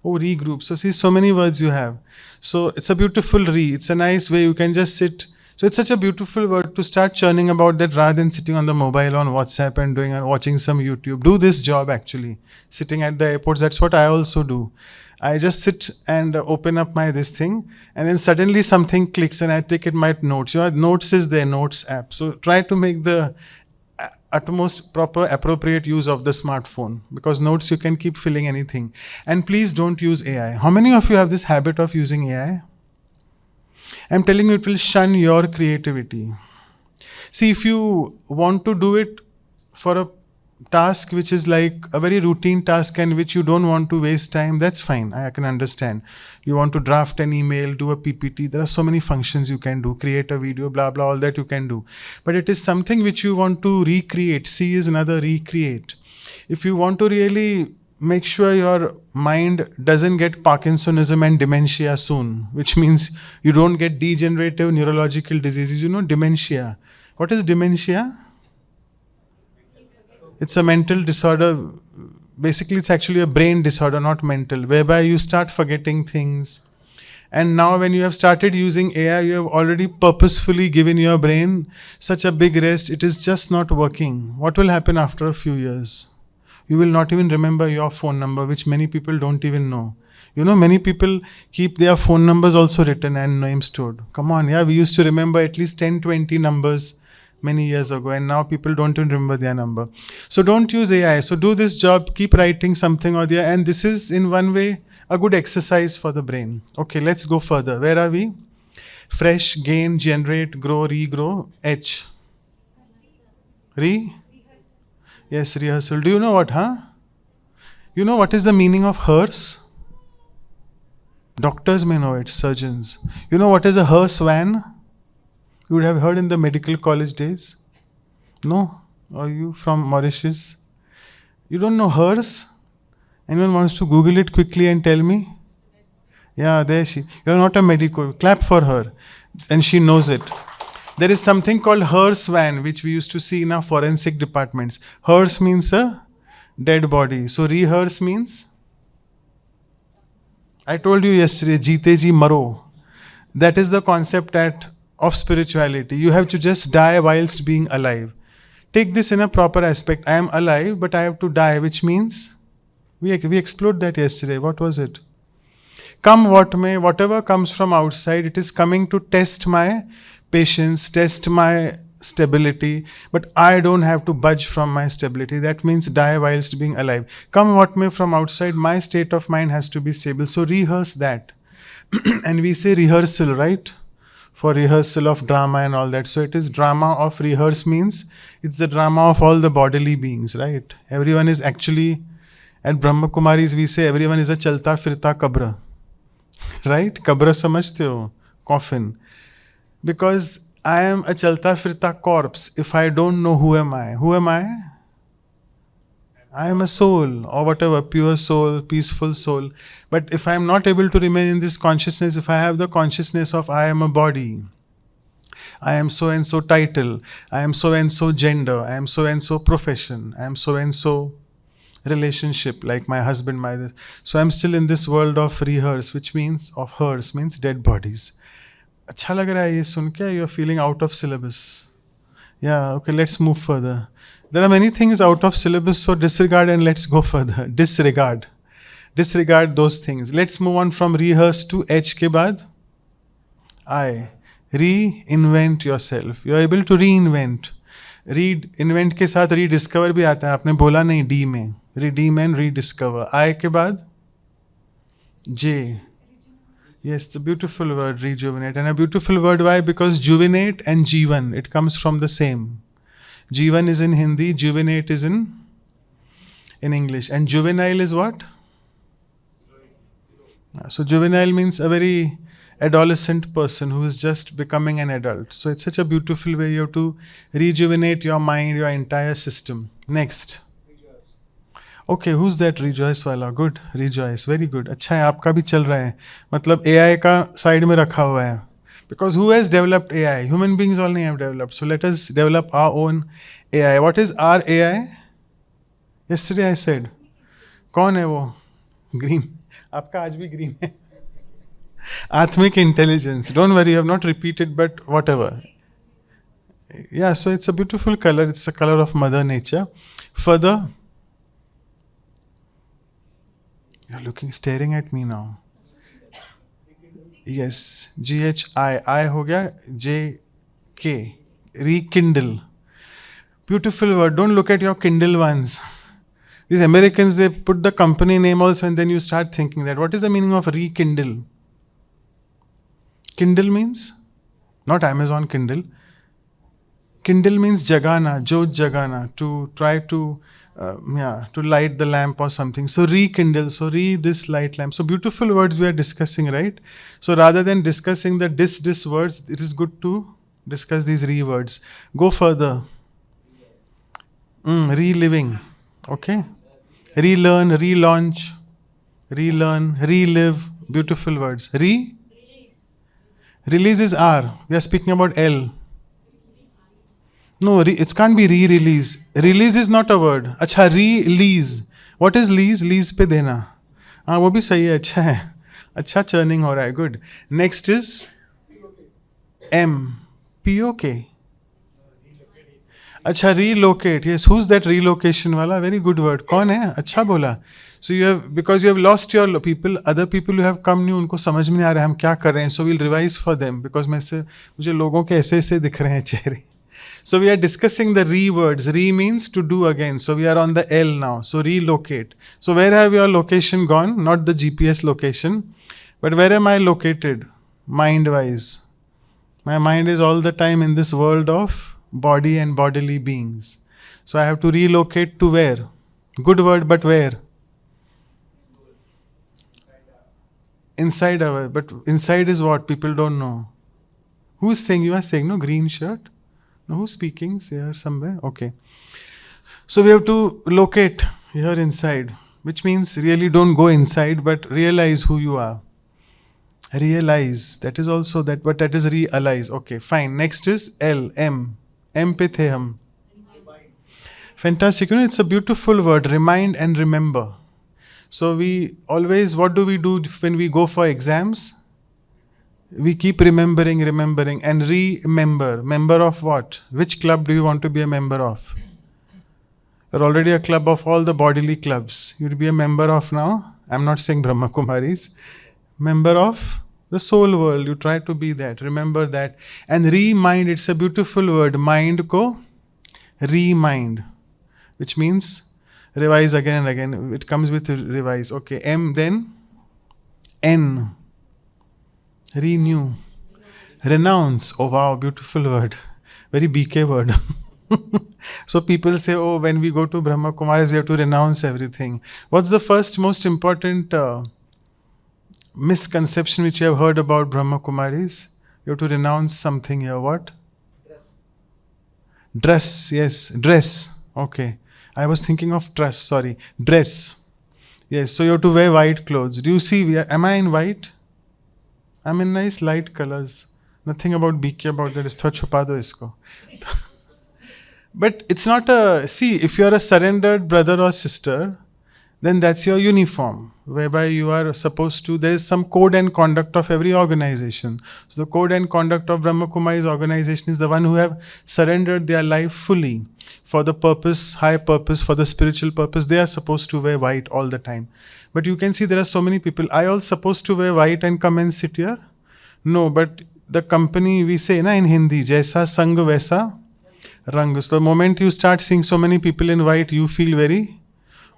Oh, regroup. So see, so many words you have. So it's a beautiful It's a nice way you can just sit. So it's such a beautiful word to start churning about that rather than sitting on the mobile on WhatsApp and watching some YouTube. Do this job actually. Sitting at the airports, that's what I also do. I just sit and open up this thing, and then suddenly something clicks and I take it my notes. Your notes is their notes app. So try to make the utmost proper appropriate use of the smartphone, because notes you can keep filling anything. And please don't use AI. How many of you have this habit of using AI? I'm telling you, it will shun your creativity. See, if you want to do it for a task which is like a very routine task and which you don't want to waste time, that's fine. I can understand. You want to draft an email, do a PPT. There are so many functions you can do. Create a video, blah, blah, all that you can do. But it is something which you want to recreate. C is another recreate. If you want to really make sure your mind doesn't get Parkinsonism and dementia soon, which means you don't get degenerative neurological diseases. You know, dementia. What is dementia? It's a mental disorder. Basically, it's actually a brain disorder, not mental, whereby you start forgetting things. And now when you have started using AI, you have already purposefully given your brain such a big rest. It is just not working. What will happen after a few years? You will not even remember your phone number, which many people don't even know. You know, many people keep their phone numbers also written and names stored. Come on, yeah, we used to remember at least 10, 20 numbers many years ago, and now people don't even remember their number. So don't use AI. So do this job, keep writing something or the other, and this is in one way a good exercise for the brain. Okay, let's go further. Where are we? Fresh, gain, generate, grow, regrow, H. Yes, rehearsal. Do you know what, You know what is the meaning of hearse? Doctors may know it, surgeons. You know what is a hearse van? You would have heard in the medical college days. No? Are you from Mauritius? You don't know hearse? Anyone wants to Google it quickly and tell me? Yeah, there she. You're not a medico. Clap for her. And she knows it. There is something called hearse van, which we used to see in our forensic departments. Hearse means a dead body. So rehearse means? I told you yesterday, Jeete ji maro. That is the concept of spirituality. You have to just die whilst being alive. Take this in a proper aspect. I am alive, but I have to die, which means? We explored that yesterday. What was it? Come what may, whatever comes from outside, it is coming to test my patience, test my stability, but I don't have to budge from my stability. That means die whilst being alive. Come what may from outside, my state of mind has to be stable. So rehearse that. And we say rehearsal, right? For rehearsal of drama and all that. So it is drama of rehearse means it's the drama of all the bodily beings, right? Everyone is actually, at Brahma Kumaris we say everyone is a chalta firta kabra. Right? Kabra samajhte ho? Coffin. Because I am a chalta firta corpse if I don't know who am I. Who am I? I am a soul or whatever, pure soul, peaceful soul. But if I am not able to remain in this consciousness, if I have the consciousness of I am a body, I am so and so title, I am so and so gender, I am so and so profession, I am so and so relationship, like my husband, so I'm still in this world of rehearse, which means of hers, means dead bodies. अच्छा लग रहा है ये सुन के? You're feeling out of syllabus. Yeah, okay, let's move further. There are many things out of syllabus, so disregard and let's go further. Disregard those things. Let's move on from rehearse to H के बाद I. Reinvent yourself. You're able to reinvent. Invent के साथ rediscover भी आता है. आपने बोला नहीं D में. Redeem and rediscover. I के बाद J. Yes, it's a beautiful word, rejuvenate. And a beautiful word, why? Because juvenate and Jeevan, it comes from the same. Jeevan is in Hindi, juvenate is in English. And juvenile is what? So juvenile means a very adolescent person who is just becoming an adult. So it's such a beautiful way you have to rejuvenate your mind, your entire system. Next. Okay, who's that rejoice वाला? Good, rejoice, very good. अच्छा है, आपका भी चल रहा है. मतलब AI का साइड में रखा हुआ है. Because who has developed AI? Human beings only have developed. So let us develop our own AI. What is our AI? Yesterday I said. कौन है वो? Green. आपका आज भी green है. Atmic intelligence. Don't worry, you have not repeated, but whatever. Yeah, so it's a beautiful color. It's the color of Mother Nature. Further, you're staring at me now. Yes, GHI. I हो गया JK. Rekindle. Beautiful word. Don't look at your Kindle ones. These Americans, they put the company name also, and then you start thinking that. What is the meaning of rekindle? Kindle means not Amazon Kindle. Kindle means jagana, jot jagana, to try to to light the lamp or something. So rekindle, so this light lamp. So beautiful words we are discussing, right? So rather than discussing the dis words, it is good to discuss these words. Go further. Reliving. Okay. Relearn, relaunch, relearn, relive. Beautiful words. Release is R. We are speaking about L. No, it can't be re-release. Release is not a word. अच्छा, release. What is lease? Lease पे देना. हाँ, वो भी सही है. अच्छा है. अच्छा churning हो रहा है. Good. Next is M. POK. अच्छा, relocate. Yes, who's that relocation वाला? Very good word. कौन है? अच्छा बोला. So because you have lost your people, other people who have come new, उनको समझ में नहीं आ रहा है हम क्या कर रहे हैं. So we'll revise for them because मुझे लोगों के ऐसे दिख रहे हैं चेहरे. So we are discussing the words. Means to do again. So we are on the L now. So relocate. So where have your location gone? Not the GPS location. But where am I located? Mind-wise. My mind is all the time in this world of body and bodily beings. So I have to relocate to where? Good word, but where? inside our, but inside is what? People don't know. Who's saying? You are saying, no, green shirt? No, who's speaking? Here somewhere? Okay. So we have to locate here inside, which means really don't go inside, but realize who you are. Realize. That is also that, but that is realize. Okay, fine. Next is L, M. M pe the hum. Fantastic. It's a beautiful word. Remind and remember. So we always, what do we do when we go for exams? We keep remembering and remember. Member of what? Which club do you want to be a member of? You're already a club of all the bodily clubs. You'll be a member of now. I'm not saying Brahma Kumaris. Member of the soul world. You try to be that. Remember that. And remind, it's a beautiful word. Mind ko remind. Which means revise again and again. It comes with revise. Okay. M, then N. Renew. Renounce. Oh wow, beautiful word. Very BK word. So people say, oh, when we go to Brahma Kumaris, we have to renounce everything. What's the first most important misconception which you have heard about Brahma Kumaris? You have to renounce something here. What? Dress. Yes, dress. Okay. I was thinking of dress, sorry. Dress. Yes, so you have to wear white clothes. Do you see, am I in white? I'm in nice light colors. Nothing about BK about that. Is chupa do isko. But it's not a, see, if you're a surrendered brother or sister, then that's your uniform, whereby you are supposed to, there is some code and conduct of every organization. So the code and conduct of Brahma Kumari's organization is the one who have surrendered their life fully for the purpose, high purpose, for the spiritual purpose. They are supposed to wear white all the time. But you can see there are so many people. Are you all supposed to wear white and come and sit here? No, but the company, we say na in Hindi, Jaisa Sang Vaisa Rang. So the moment you start seeing so many people in white, you feel very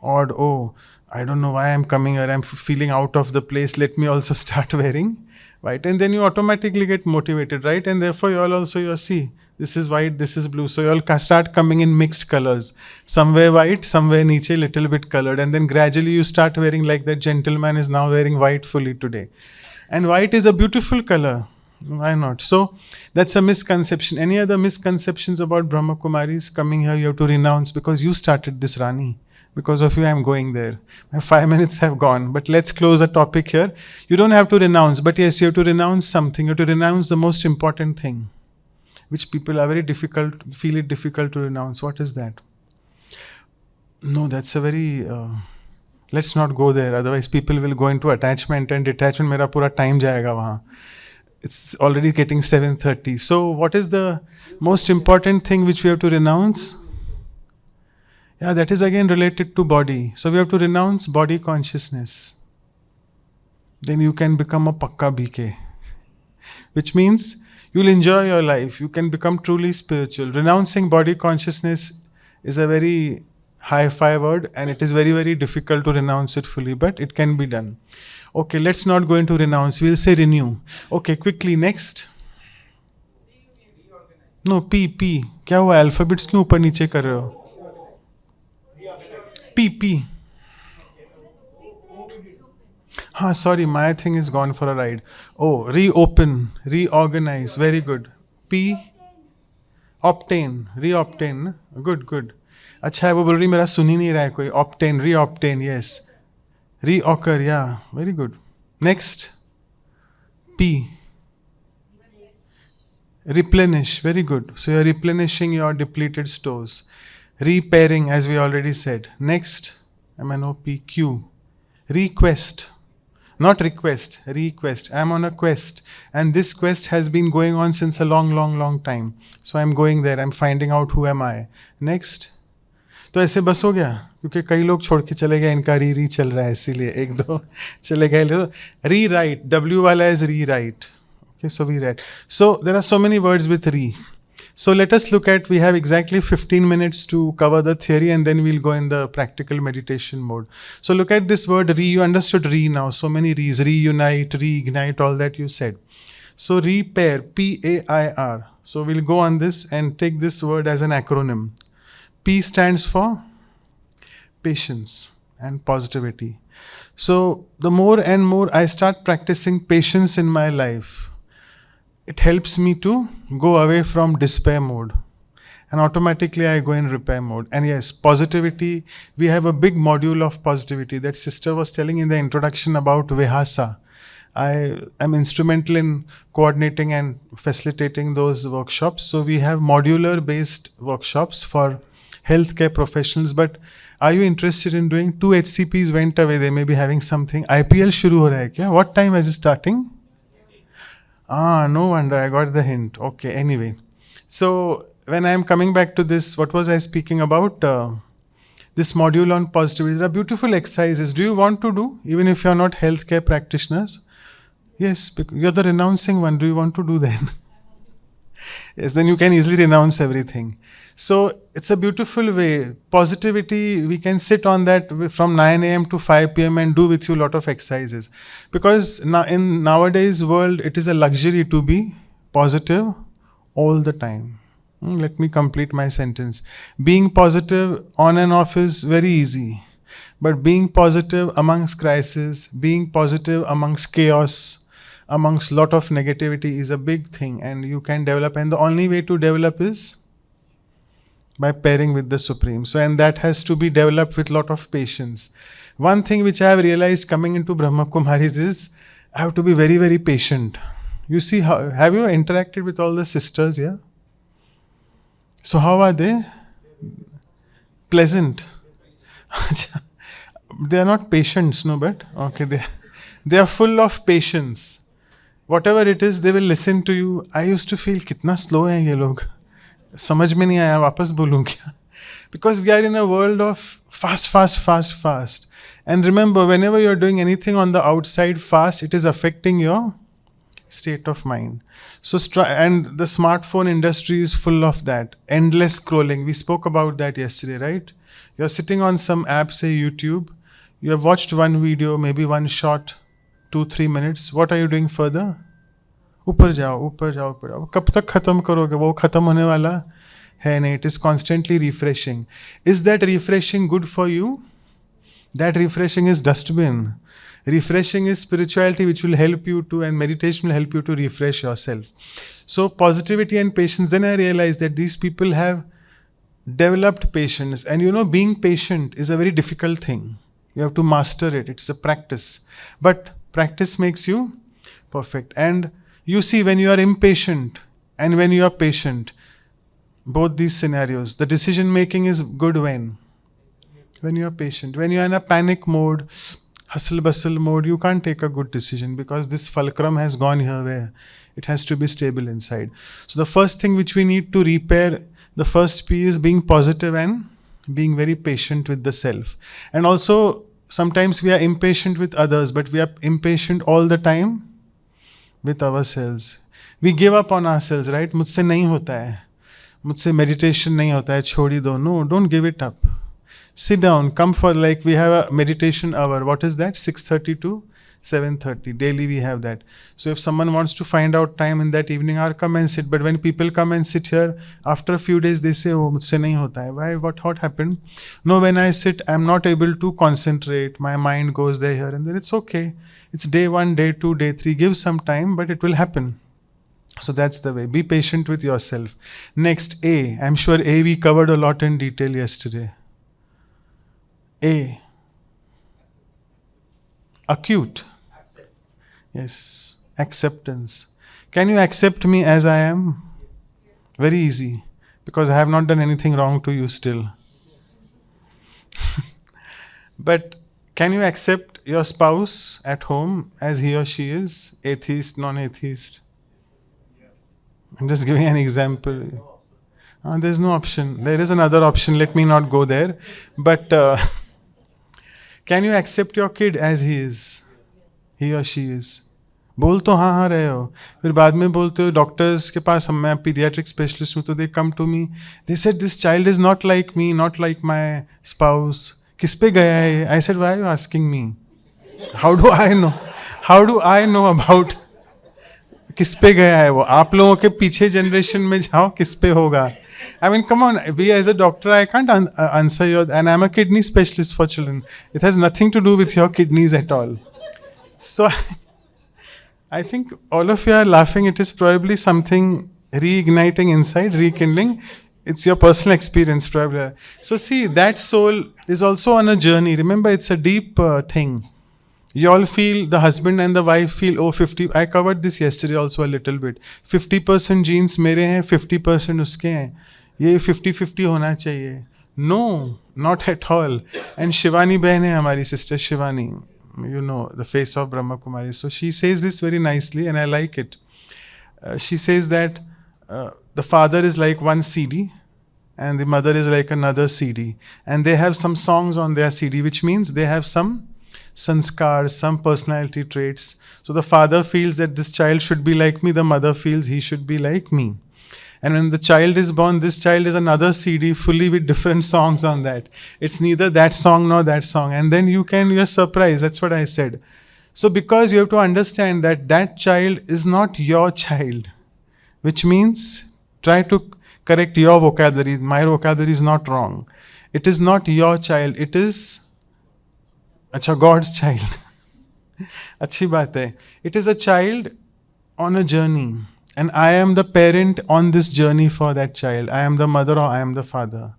odd. Oh, I don't know why I'm coming here. I'm feeling out of the place. Let me also start wearing white. And then you automatically get motivated, right? And therefore you all also, you see, this is white, this is blue. So you all start coming in mixed colors. Somewhere white, somewhere niche, little bit colored. And then gradually you start wearing like that gentleman is now wearing white fully today. And white is a beautiful color. Why not? So that's a misconception. Any other misconceptions about Brahma Kumaris? Coming here, you have to renounce because you started this, Rani. Because of you, I'm going there. My 5 minutes have gone. But let's close a topic here. You don't have to renounce. But yes, you have to renounce something. You have to renounce the most important thing, which people are very difficult, feel it difficult to renounce. What is that? No, that's a very... let's not go there. Otherwise, people will go into attachment and detachment. Mera pura time jayega wahan. It's already getting 7:30. So what is the most important thing which we have to renounce? Yeah, that is again related to body. So we have to renounce body consciousness. Then you can become a pakka BK. Which means you'll enjoy your life. You can become truly spiritual. Renouncing body consciousness is a very hi-fi word and it is very, very difficult to renounce it fully, but it can be done. Okay, let's not go into renounce. We'll say renew. Okay, quickly, next. No, P. क्या हुआ? Alphabets क्यों ऊपर नीचे कर रहे हो? P. हाँ, sorry, my thing is gone for a ride. Oh, reopen, reorganize. Very good. P. Obtain, reobtain. Good. अच्छा है, वो बोल रही मेरा सुन ही नहीं रहा है कोई. Obtain, reobtain, yes. Reoccur, yeah, very good. Next, P. Replenish, very good. So you're replenishing your depleted stores. Repairing, as we already said. Next, MNOP, Q. Request, not request, request. I'm on a quest. And this quest has been going on since a long time. So I'm going there, I'm finding out who am I. Next. तो ऐसे बस हो गया क्योंकि कई लोग छोड़ के चले गए इनका री चल रहा है इसीलिए एक दो चले गए री राइट W वाला is rewrite. Okay, so we write. So there are so many words with re. So let us look at, we have exactly 15 minutes to cover the theory and then we'll go in the practical meditation mode. So look at this word re, you understood re now, so many re's, reunite, reignite, all that you said. So repair, P.A.I.R. So we'll go on this and take this word as an acronym. P stands for patience and positivity. So the more and more I start practicing patience in my life, it helps me to go away from despair mode. And automatically I go in repair mode. And yes, positivity, we have a big module of positivity that sister was telling in the introduction about Vihasa. I am instrumental in coordinating and facilitating those workshops. So we have modular based workshops for healthcare professionals. But are you interested in doing? 2 HCPs went away. They may be having something. IPL shuru ho raha hai kya? What time is it starting? No wonder. I got the hint. Okay, anyway. So when I am coming back to this, what was I speaking about? This module on positivity. There are beautiful exercises. Do you want to do, even if you are not healthcare practitioners? Yes, you're the renouncing one. Do you want to do then? Yes, then you can easily renounce everything. So it's a beautiful way. Positivity, we can sit on that from 9 a.m. to 5 p.m. and do with you a lot of exercises. Because in nowadays world, it is a luxury to be positive all the time. Let me complete my sentence. Being positive on and off is very easy. But being positive amongst crisis, being positive amongst chaos, amongst lot of negativity is a big thing, and you can develop, and the only way to develop is by pairing with the Supreme. So, and that has to be developed with lot of patience. One thing which I have realized coming into Brahma Kumaris is I have to be very, very patient. You see, have you interacted with all the sisters here? So how are they? Pleasant. They are not patients, no, but okay, they are full of patience. Whatever it is, they will listen to you. I used to feel कितना slow हैं ये लोग, समझ में नहीं आया, वापस बोलूँ क्या? Because we are in a world of fast. And remember, whenever you are doing anything on the outside fast, it is affecting your state of mind. So, and the smartphone industry is full of that. Endless scrolling. We spoke about that yesterday, right? You're sitting on some app, say YouTube. You have watched one video, maybe one shot, 2-3 minutes. What are you doing further? ऊपर जाओ. कब तक खत्म करोगे? वो खत्म होने वाला है नहीं. It is constantly refreshing. Is that refreshing good for you? That refreshing is dustbin. Refreshing is spirituality, which will help you to, and meditation will help you to refresh yourself. So positivity and patience. Then I realized that these people have developed patience. And you know, being patient is a very difficult thing. You have to master it. It's a practice. But practice makes you perfect. And you see, when you are impatient and when you are patient, both these scenarios, the decision making is good when you are patient. When you are in a panic mode, hustle bustle mode, you can't take a good decision because this fulcrum has gone here where it has to be stable inside. So the first thing which we need to repair, the first P is being positive and being very patient with the self. And also sometimes we are impatient with others, but we are impatient all the time with ourselves. We give up on ourselves, right? मुझसे नहीं होता है, मुझसे meditation नहीं होता है, छोड़ी दो. No, don't give it up. Sit down, come for, like we have a meditation hour. What is that? 6:30 to 7:30. Daily we have that. So if someone wants to find out time in that evening hour, come and sit. But when people come and sit here, after a few days they say, oh, मुझसे नहीं होता है. Why? What happened? No, when I sit, I'm not able to concentrate. My mind goes there, here and there. It's okay. It's day 1, day 2, day 3. Give some time, but it will happen. So that's the way. Be patient with yourself. Next, A. I'm sure A we covered a lot in detail yesterday. A. Acute. Yes. Acceptance. Can you accept me as I am? Very easy. Because I have not done anything wrong to you still. But can you accept your spouse at home as he or she is? Atheist, non-atheist? I'm just giving an example. There's no option. There is another option. Let me not go there. But can you accept your kid as he is? He or she is? बोल तो हाँ रहे हो, फिर बाद में बोलते हो डॉक्टर्स के पास, मैं पीडियाट्रिक स्पेशलिस्ट हूँ, तो they come to me, they said this child is not like me, not like my spouse. किस पे गया है? I said why are you asking me? How do I know about किस पे गया है वो? आप लोगों के पीछे जनरेशन में जाओ, किस पे होगा. I mean, come on, we as a doctor, I can't answer your, and I'm a kidney specialist for children. It has nothing to do with your kidneys at all. So I think all of you are laughing. It is probably something reigniting inside, rekindling. It's your personal experience, probably. So see, that soul is also on a journey. Remember, it's a deep thing. You all feel, the husband and the wife feel, oh 50, I covered this yesterday also a little bit. 50% genes मेरे हैं, 50% उसके हैं. ये 50-50 होना चाहिए. No, not at all. And Shivani बहन है हमारी sister Shivani. You know, the face of Brahma Kumari. So she says this very nicely and I like it. She says that the father is like one CD and the mother is like another CD. And they have some songs on their CD, which means they have some sanskars, some personality traits. So the father feels that this child should be like me, the mother feels he should be like me. And when the child is born, this child is another CD fully with different songs on that. It's neither that song nor that song. And then you're surprised. That's what I said. So because you have to understand that that child is not your child, which means try to correct your vocabulary. My vocabulary is not wrong. It is not your child. It is God's child. Achhi baat hai. It is a child on a journey. And I am the parent on this journey for that child. I am the mother or I am the father.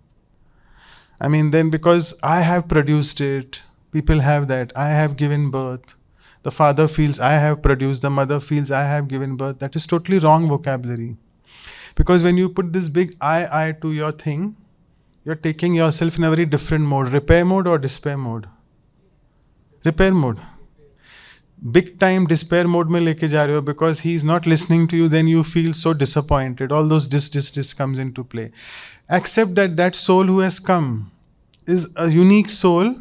I mean, then because I have produced it, people have that. I have given birth. The father feels I have produced. The mother feels I have given birth. That is totally wrong vocabulary. Because when you put this big I to your thing, you're taking yourself in a very different mode. Repair mode or despair mode? Repair mode. Big time despair mode में लेके जा रहे हो because he is not listening to you, then you feel so disappointed. All those dis comes into play. Accept that that soul who has come is a unique soul.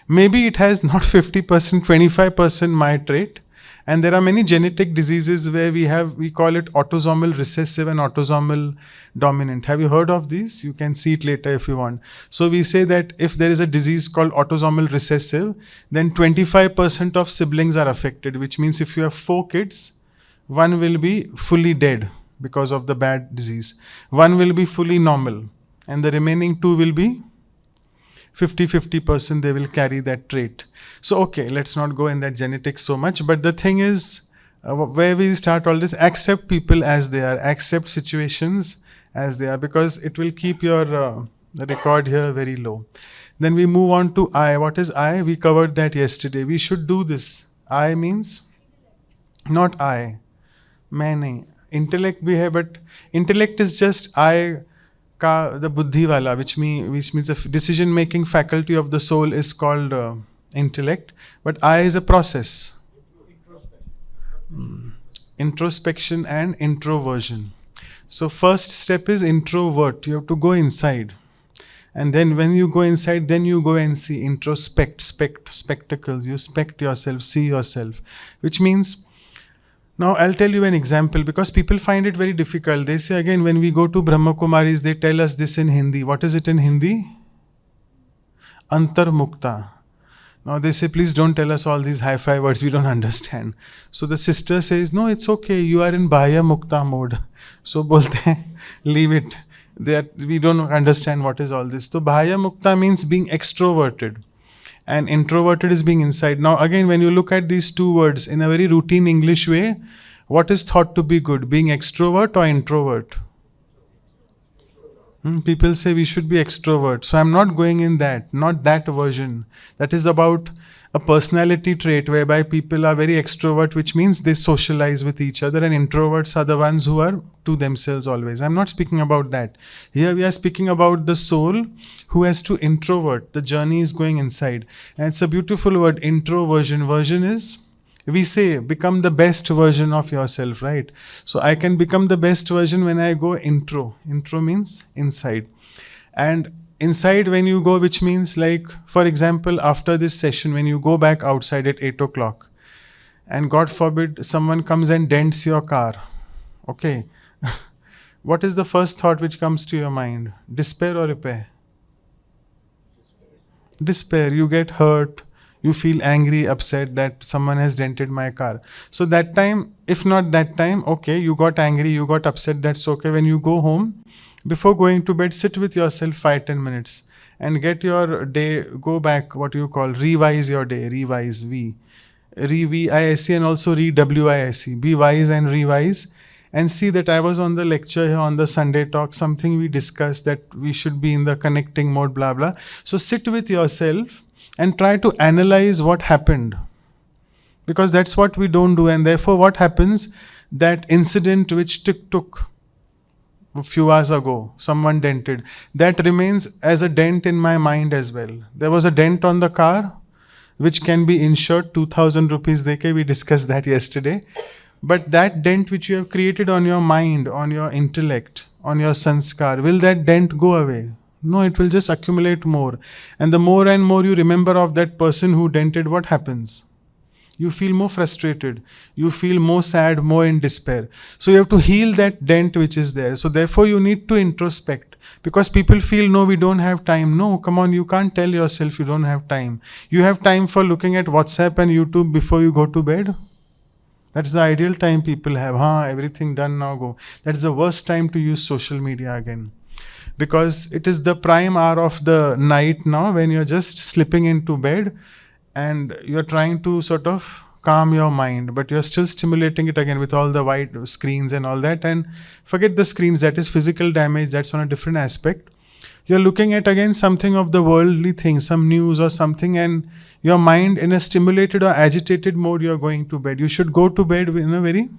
Maybe it has not 50%, 25% my trait. And there are many genetic diseases where we call it autosomal recessive and autosomal dominant. Have you heard of these? You can see it later if you want. So we say that if there is a disease called autosomal recessive, then 25% of siblings are affected, which means if you have 4 kids, one will be fully dead because of the bad disease. One will be fully normal and the remaining 2 will be 50% they will carry that trait. So okay, let's not go in that genetics so much, but the thing is where we start all this, accept people as they are, accept situations as they are, because it will keep your the record here very low. Then we move on to I. What is I? We covered that yesterday. We should do this. I means not I. मैं नहीं. Intellect भी है, but intellect is just I ka the buddhi wala, which means the decision making faculty of the soul is called intellect, but I is a process. Introspection and introversion. So first step is introvert. You have to go inside, and then when you go inside, then you go and see, introspect, spectacles. You spect yourself, see yourself, which means. Now, I'll tell you an example because people find it very difficult. They say again, when we go to Brahma Kumaris, they tell us this in Hindi. What is it in Hindi? Antar Mukta. Now they say, please don't tell us all these hi-fi words, we don't understand. So the sister says, no, it's okay, you are in Bhaya Mukta mode. So bolte hain, leave it. We don't understand what is all this. So Bhaya Mukta means being extroverted. And introverted is being inside. Now again, when you look at these two words in a very routine English way, what is thought to be good? Being extrovert or introvert? People say we should be extrovert. So I'm not going in that, not that version. That is about a personality trait whereby people are very extrovert, which means they socialize with each other, and introverts are the ones who are to themselves always. I'm not speaking about that. Here we are speaking about the soul who has to introvert. The journey is going inside. And it's a beautiful word, introversion. Version is, we say, become the best version of yourself, right? So I can become the best version when I go intro. Intro means inside. And inside when you go, which means like, for example, after this session, when you go back outside at 8 o'clock, and God forbid, someone comes and dents your car. Okay. What is the first thought which comes to your mind? Despair or repair? Despair. You get hurt. You feel angry, upset that someone has dented my car. So that time, if not that time, okay, you got angry, you got upset, that's okay. When you go home, Before going to bed, sit with yourself 5-10 minutes and get your day, go back, what you call, revise your day, revise, V-I-S-E, and also re-W-I-S-E. Be wise and revise, and see that I was on the lecture here on the Sunday talk, something we discussed that we should be in the connecting mode, blah, blah. So sit with yourself and try to analyze what happened. Because that's what we don't do, and therefore what happens, that incident which took a few hours ago, someone dented, that remains as a dent in my mind as well. There was a dent on the car, which can be insured, 2,000 rupees deke, we discussed that yesterday. But that dent which you have created on your mind, on your intellect, on your sanskar, will that dent go away? No, it will just accumulate more. And the more and more you remember of that person who dented, what happens? You feel more frustrated. You feel more sad, more in despair. So you have to heal that dent which is there. So therefore you need to introspect. Because people feel, no, we don't have time. No, come on, you can't tell yourself you don't have time. You have time for looking at WhatsApp and YouTube before you go to bed. That's the ideal time people have. Everything done, now go. That's the worst time to use social media again. Because it is the prime hour of the night now, when you're just slipping into bed and you're trying to sort of calm your mind, but you're still stimulating it again with all the white screens and all that. And forget the screens, that is physical damage, that's on a different aspect. You're looking at again something of the worldly thing, some news or something, and your mind in a stimulated or agitated mode, you're going to bed. You should go to bed in a very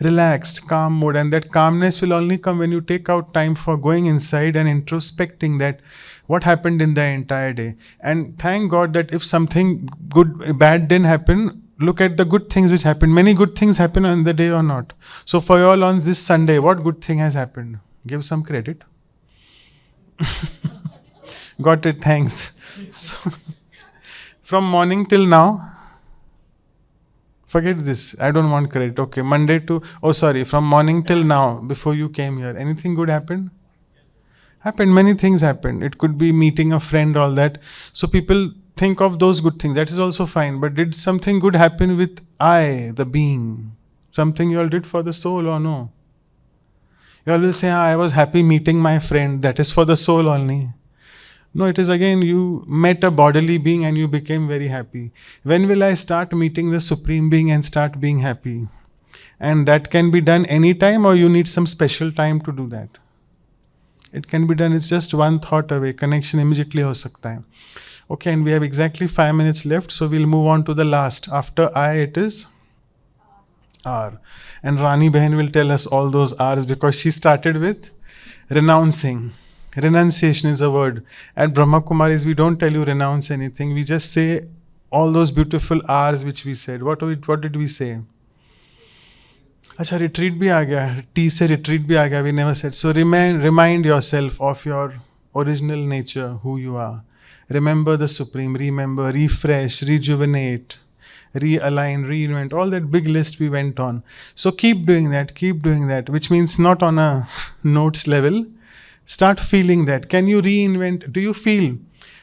relaxed, calm mode, and that calmness will only come when you take out time for going inside and introspecting that what happened in the entire day. And thank God that if something bad didn't happen, look at the good things which happened. Many good things happen on the day or not. So for you all on this Sunday, what good thing has happened? Give some credit. Got it, thanks. So, from morning till now, forget this, I don't want credit. Okay, from morning till now, before you came here, anything good happened? Happened, many things happened. It could be meeting a friend, all that. So people think of those good things, that is also fine. But did something good happen with I, the being? Something you all did for the soul or no? You all will say, I was happy meeting my friend, that is for the soul only. No, it is again, you met a bodily being and you became very happy. When will I start meeting the Supreme Being and start being happy? And that can be done anytime, or you need some special time to do that. It can be done, it's just one thought away, connection immediately ho sakta hai. Okay, and we have exactly 5 minutes left, so we'll move on to the last. After I, it is R. And Rani Behan will tell us all those R's, because she started with renouncing. Renunciation is a word. At Brahma Kumaris, we don't tell you renounce anything. We just say all those beautiful R's which we said. What did we say? Acha, retreat bhi aa gaya. T se retreat bhi aa gaya. We never said. So remind yourself of your original nature, who you are. Remember the Supreme. Remember, refresh, rejuvenate, realign, reinvent. All that big list we went on. So keep doing that, which means not on a notes level. Start feeling that. Can you reinvent? Do you feel,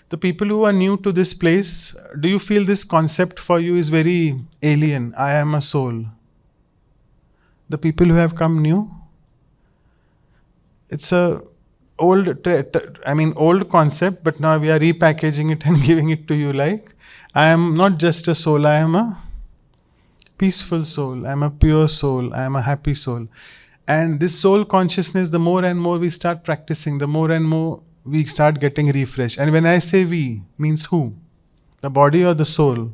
the people who are new to this place, do you feel this concept for you is very alien? I am a soul. The people who have come new, it's a old concept, but now we are repackaging it and giving it to you like, I am not just a soul, I am a peaceful soul, I am a pure soul, I am a happy soul. And this soul consciousness, the more and more we start practicing, the more and more we start getting refreshed. And when I say we, means who? The body or the soul?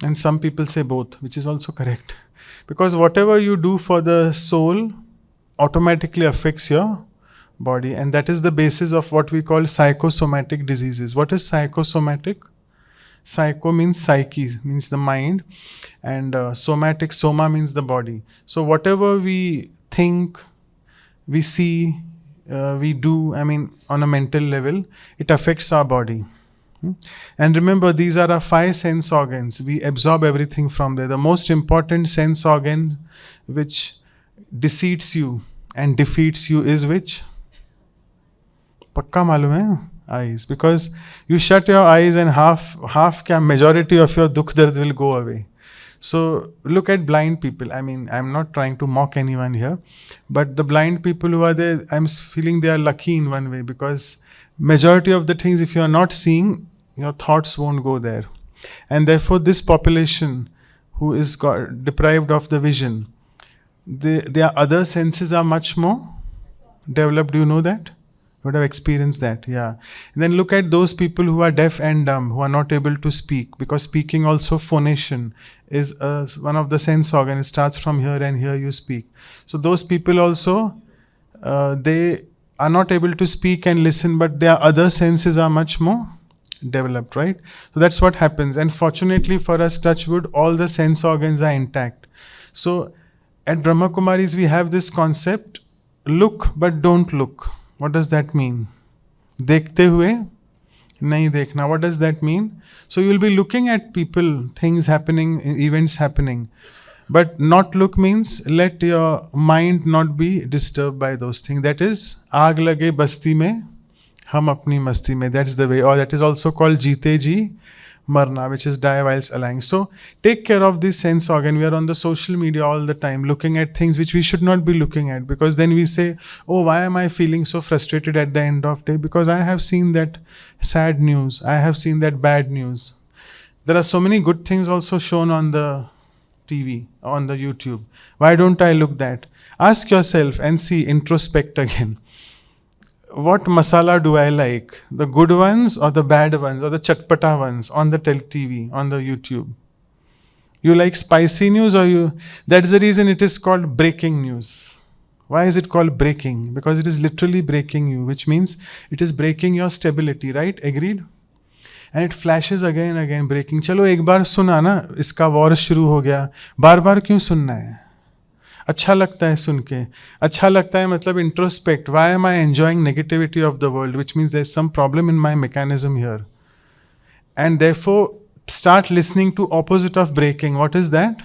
And some people say both, which is also correct. Because whatever you do for the soul automatically affects your body. And that is the basis of what we call psychosomatic diseases. What is psychosomatic? Psycho means psyche, means the mind, and somatic, soma means the body. So whatever we think, we see, we do, on a mental level, it affects our body. And remember, these are our 5 sense organs. We absorb everything from there. The most important sense organ which deceits you and defeats you is which? Pakka malum hai? Eyes. Because you shut your eyes and half majority of your dukh dard will go away. So look at blind people. I mean, I'm not trying to mock anyone here, but the blind people who are there, I'm feeling they are lucky in one way, because majority of the things, if you are not seeing, your thoughts won't go there. And therefore this population who is deprived of the vision, their other senses are much more developed. Do you know that? You would have experienced that, yeah. And then look at those people who are deaf and dumb, who are not able to speak, because speaking also, phonation is one of the sense organ. It starts from here, and here you speak. So those people also, they are not able to speak and listen, but their other senses are much more developed, right? So that's what happens. And fortunately for us, touch wood, all the sense organs are intact. So at Brahma Kumaris, we have this concept, look but don't look. What does that mean? Dekhte hue, nahi dekhna. What does that mean? So you'll be looking at people, things happening, events happening. But not look means let your mind not be disturbed by those things. That is, aag lage basti mein, hum apni masti mein. That's the way. Or that is also called Jeete Ji Marna, which is die whilst allowing. So take care of this sense organ. We are on the social media all the time looking at things which we should not be looking at, because then we say, oh, why am I feeling so frustrated at the end of day? Because I have seen that sad news. I have seen that bad news. There are so many good things also shown on the TV, on the YouTube. Why don't I look that? Ask yourself and see, introspect again. What masala do I like? The good ones or the bad ones or the chatpata ones on the TV, on the YouTube? You like spicy news or you... That's the reason it is called breaking news. Why is it called breaking? Because it is literally breaking you, which means it is breaking your stability, right? Agreed? And it flashes again and again, breaking. चलो एक बार सुना ना, इसका war शुरू हो गया. बार बार क्यों सुनना है? अच्छा लगता है सुन के. अच्छा लगता है मतलब introspect. Why am I enjoying negativity of the world? Which means there's some problem in my mechanism here. And therefore, start listening to opposite of breaking. What is that?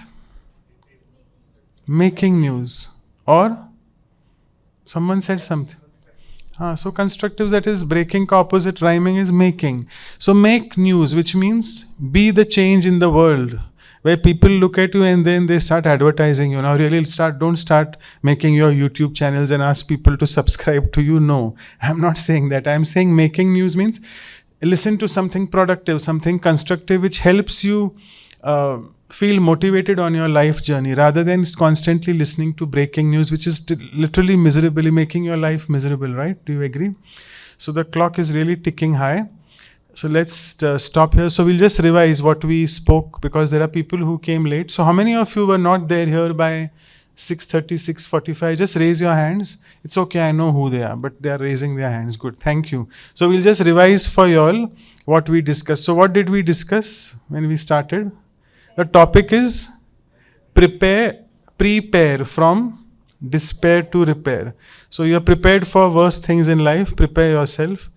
Making news. Or someone said something. So constructive, that is breaking ka opposite, rhyming is making. So make news, which means be the change in the world, where people look at you and then they start advertising you. Now really don't start making your YouTube channels and ask people to subscribe to you. No, I'm not saying that. I'm saying making news means listen to something productive, something constructive, which helps you feel motivated on your life journey, rather than constantly listening to breaking news, which is literally miserably making your life miserable, right? Do you agree? So the clock is really ticking high. So let's stop here. So we'll just revise what we spoke, because there are people who came late. So how many of you were not there here by 6:30, 6:45? Just raise your hands. It's okay, I know who they are, but they are raising their hands. Good, thank you. So we'll just revise for you all what we discussed. So what did we discuss when we started? The topic is prepare from despair to repair. So you are prepared for worse things in life, prepare yourself.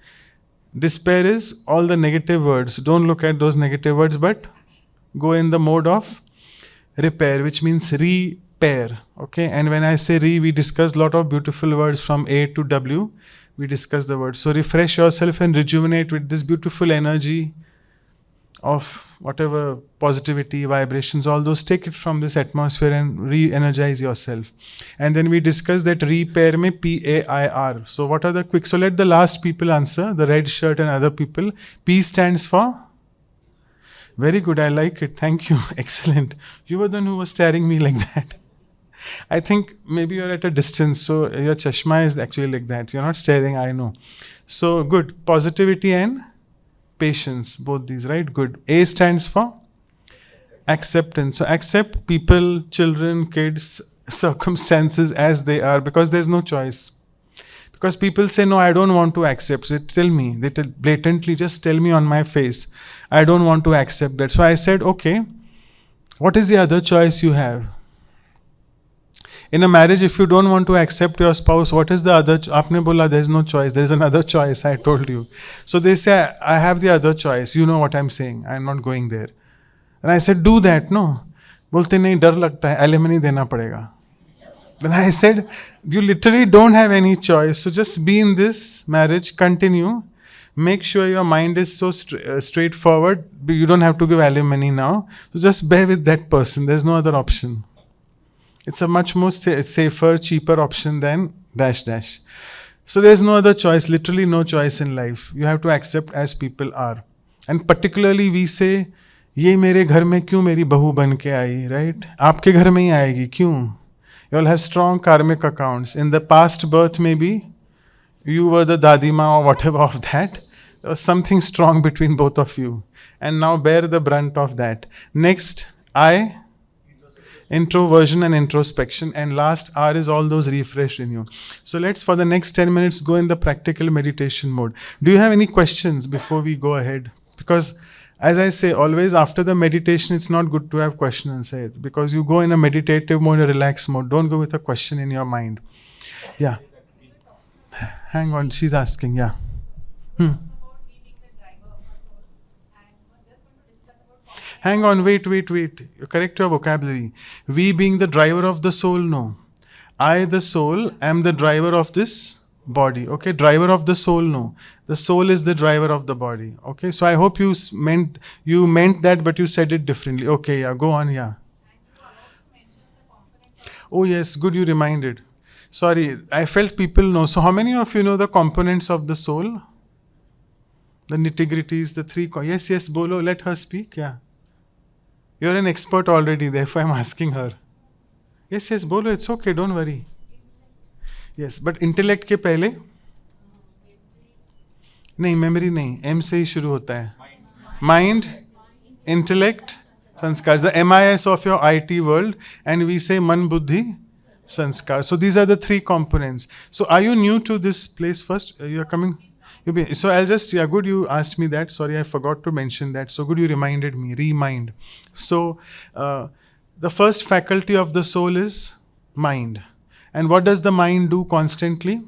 Despair is all the negative words. Don't look at those negative words, but go in the mode of repair, which means repair. Okay, and when I say we discuss a lot of beautiful words from A to W. We discuss the words. So refresh yourself and rejuvenate with this beautiful energy of whatever positivity, vibrations, all those, take it from this atmosphere and re-energize yourself. And then we discuss that repair mein P.A.I.R. So what are the quick? So let the last people answer, the red shirt and other people. P stands for? Very good, I like it. Thank you. Excellent. You were the one who was staring me like that. I think maybe you're at a distance, so your chashma is actually like that. You're not staring, I know. So good. Positivity and patience, both these, right? Good. A stands for acceptance. So accept people, children, kids, circumstances as they are, because there's no choice. Because people say, no, I don't want to accept. So tell me, they blatantly just tell me on my face, I don't want to accept that. So I said, okay, what is the other choice you have? In a marriage, if you don't want to accept your spouse, what is the other? Aapne bola, there is no choice. There is another choice, I told you. So they say, I have the other choice. You know what I'm saying. I'm not going there. And I said, do that, no. Bolte nahi, dar lagta hai, alimony dena padega. Then I said, you literally don't have any choice. So just be in this marriage, continue. Make sure your mind is so straightforward. You don't have to give alimony now. So just bear with that person. There's no other option. It's a much more safer, cheaper option than dash dash. So there's no other choice, literally no choice in life. You have to accept as people are. And particularly we say, ये मेरे घर में क्यों मेरी बहू बन के आई, right? आपके घर में ही आएगी, क्यों? You all have strong karmic accounts. In the past birth maybe, you were the dadima or whatever of that. There was something strong between both of you. And now bear the brunt of that. Next, I, introversion and introspection. And last, R is all those refreshed in you. So let's, for the next 10 minutes, go in the practical meditation mode. Do you have any questions before we go ahead? Because as I say, always after the meditation, it's not good to have question and say it. Because you go in a meditative mode, a relaxed mode. Don't go with a question in your mind. Yeah. Hang on, she's asking, yeah. Hang on, wait. You correct your vocabulary. We being the driver of the soul, no. I, the soul, am the driver of this body. Okay, driver of the soul, no. The soul is the driver of the body. Okay, so I hope you meant that, but you said it differently. Okay, yeah, go on, yeah. Oh yes, good you reminded. Sorry, I felt people know. So how many of you know the components of the soul? The nitty-gritties, the three... Yes, Bolo, let her speak, yeah. You're an expert already, therefore I'm asking her. Yes, Bolo, it's okay, don't worry. Yes, but intellect के पहले? नहीं, memory नहीं, M से ही शुरू होता है. Mind, intellect, sanskar. The MIS of your IT world, and we say man, buddhi, sanskar. So these are the three components. So are you new to this place first? You're coming? So I'll just, yeah, good you asked me that. Sorry, I forgot to mention that. So good you reminded me, remind. So the first faculty of the soul is mind. And what does the mind do constantly?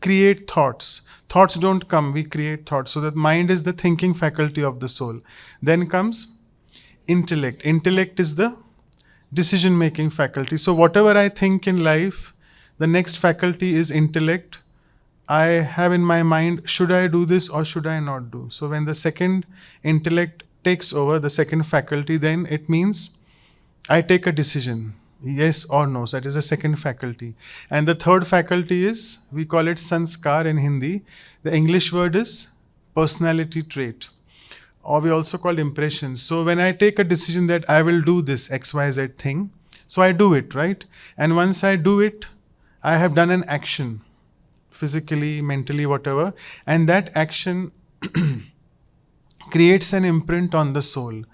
Create thoughts. Thoughts don't come, we create thoughts. So that mind is the thinking faculty of the soul. Then comes intellect. Intellect is the decision-making faculty. So whatever I think in life, the next faculty is intellect. I have in my mind, should I do this or should I not do? So when the second intellect takes over, the second faculty, then it means I take a decision. Yes or no. So that is the second faculty. And the third faculty is, we call it sanskar in Hindi. The English word is personality trait. Or we also call impressions. So when I take a decision that I will do this XYZ thing, so I do it, right? And once I do it, I have done an action. Physically, mentally, whatever. And that action creates an imprint on the soul.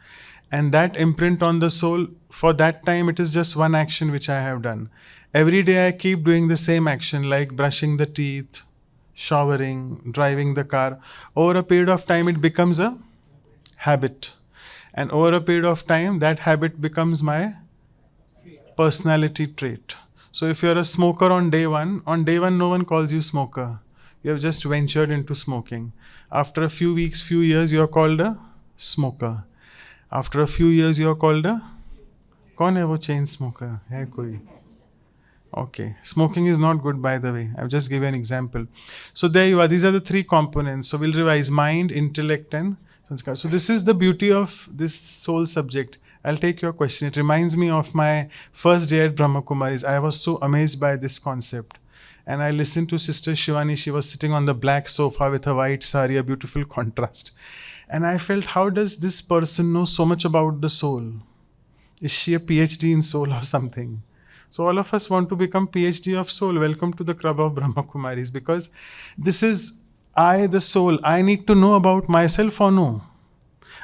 And that imprint on the soul, for that time, it is just one action which I have done. Every day I keep doing the same action, like brushing the teeth, showering, driving the car. Over a period of time, it becomes a habit. And over a period of time, that habit becomes my personality trait. So if you're a smoker on day one, no one calls you smoker. You have just ventured into smoking. After a few weeks, few years, you're called a smoker. After a few years, you're called a... कौन है वो chain smoker? है कोई? Okay. Smoking is not good, by the way. I've just given an example. So there you are. These are the three components. So we'll revise mind, intellect, and sanskar. So this is the beauty of this soul subject. I'll take your question. It reminds me of my first day at Brahma Kumaris. I was so amazed by this concept. And I listened to Sister Shivani. She was sitting on the black sofa with a white sari, a beautiful contrast. And I felt, how does this person know so much about the soul? Is she a PhD in soul or something? So all of us want to become PhD of soul. Welcome to the club of Brahma Kumaris. Because this is I, the soul. I need to know about myself or no?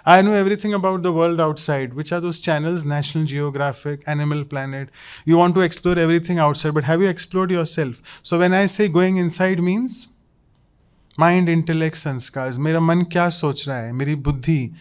I know everything about the world outside. Which are those channels? National Geographic, Animal Planet. You want to explore everything outside, but have you explored yourself? So when I say going inside means mind, intellect, sanskars. मेरा मन क्या सोच रहा है? मेरी बुद्धि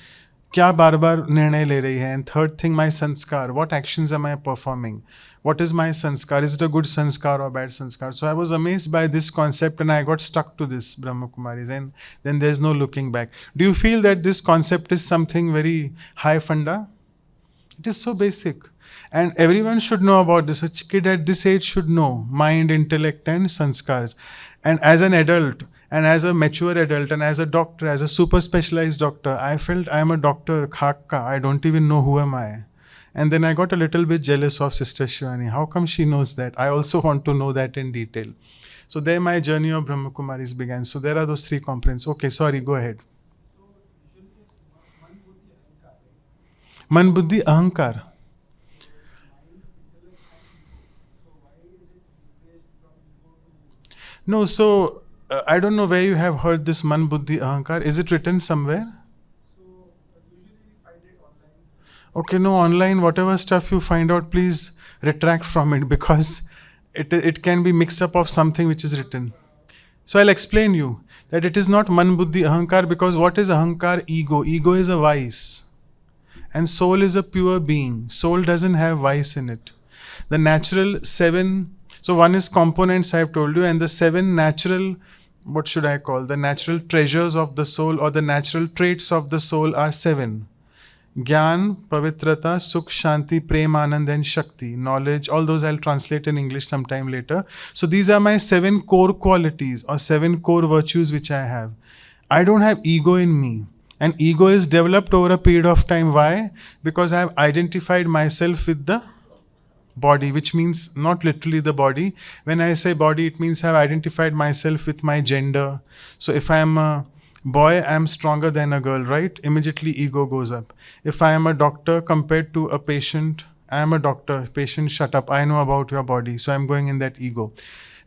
क्या बार बार निर्णय ले रही है? And third thing, my sanskar. What actions am I performing? What is my sanskar? Is it a good sanskar or bad sanskar? So I was amazed by this concept and I got stuck to this Brahma Kumaris, and then there's no looking back. Do you feel that this concept is something very high funda? It is so basic. And everyone should know about this. A kid at this age should know mind, intellect, and sanskars. And as an adult, And as a mature adult and as a doctor, as a super specialized doctor, I felt I am a doctor, khakka, I don't even know who am I. And then I got a little bit jealous of Sister Shivani. How come she knows that? I also want to know that in detail. So there my journey of Brahma Kumaris began. So there are those three components. Okay, sorry, go ahead. Man, Buddhi, Ahankar. No, so I don't know where you have heard this Man, Buddhi, Ahankar. Is it written somewhere? Okay, no, online, whatever stuff you find out, please retract from it because it can be mixed up of something which is written. So I'll explain you that it is not Man, Buddhi, Ahankar because what is Ahankar? Ego. Ego is a vice. And soul is a pure being. Soul doesn't have vice in it. The natural seven, so one is components I have told you, and the seven natural, what should I call, the natural treasures of the soul or the natural traits of the soul are seven. Gyan, Pavitrata, Sukh, Shanti, Prem, Anand and Shakti. Knowledge, all those I'll translate in English sometime later. So these are my seven core qualities or seven core virtues which I have. I don't have ego in me. And ego is developed over a period of time. Why? Because I have identified myself with the body, which means not literally the body. When I say body, it means I have identified myself with my gender. So if I am a boy, I am stronger than a girl, right? Immediately ego goes up. If I am a doctor compared to a patient, I am a doctor. Patient, shut up. I know about your body. So I'm going in that ego.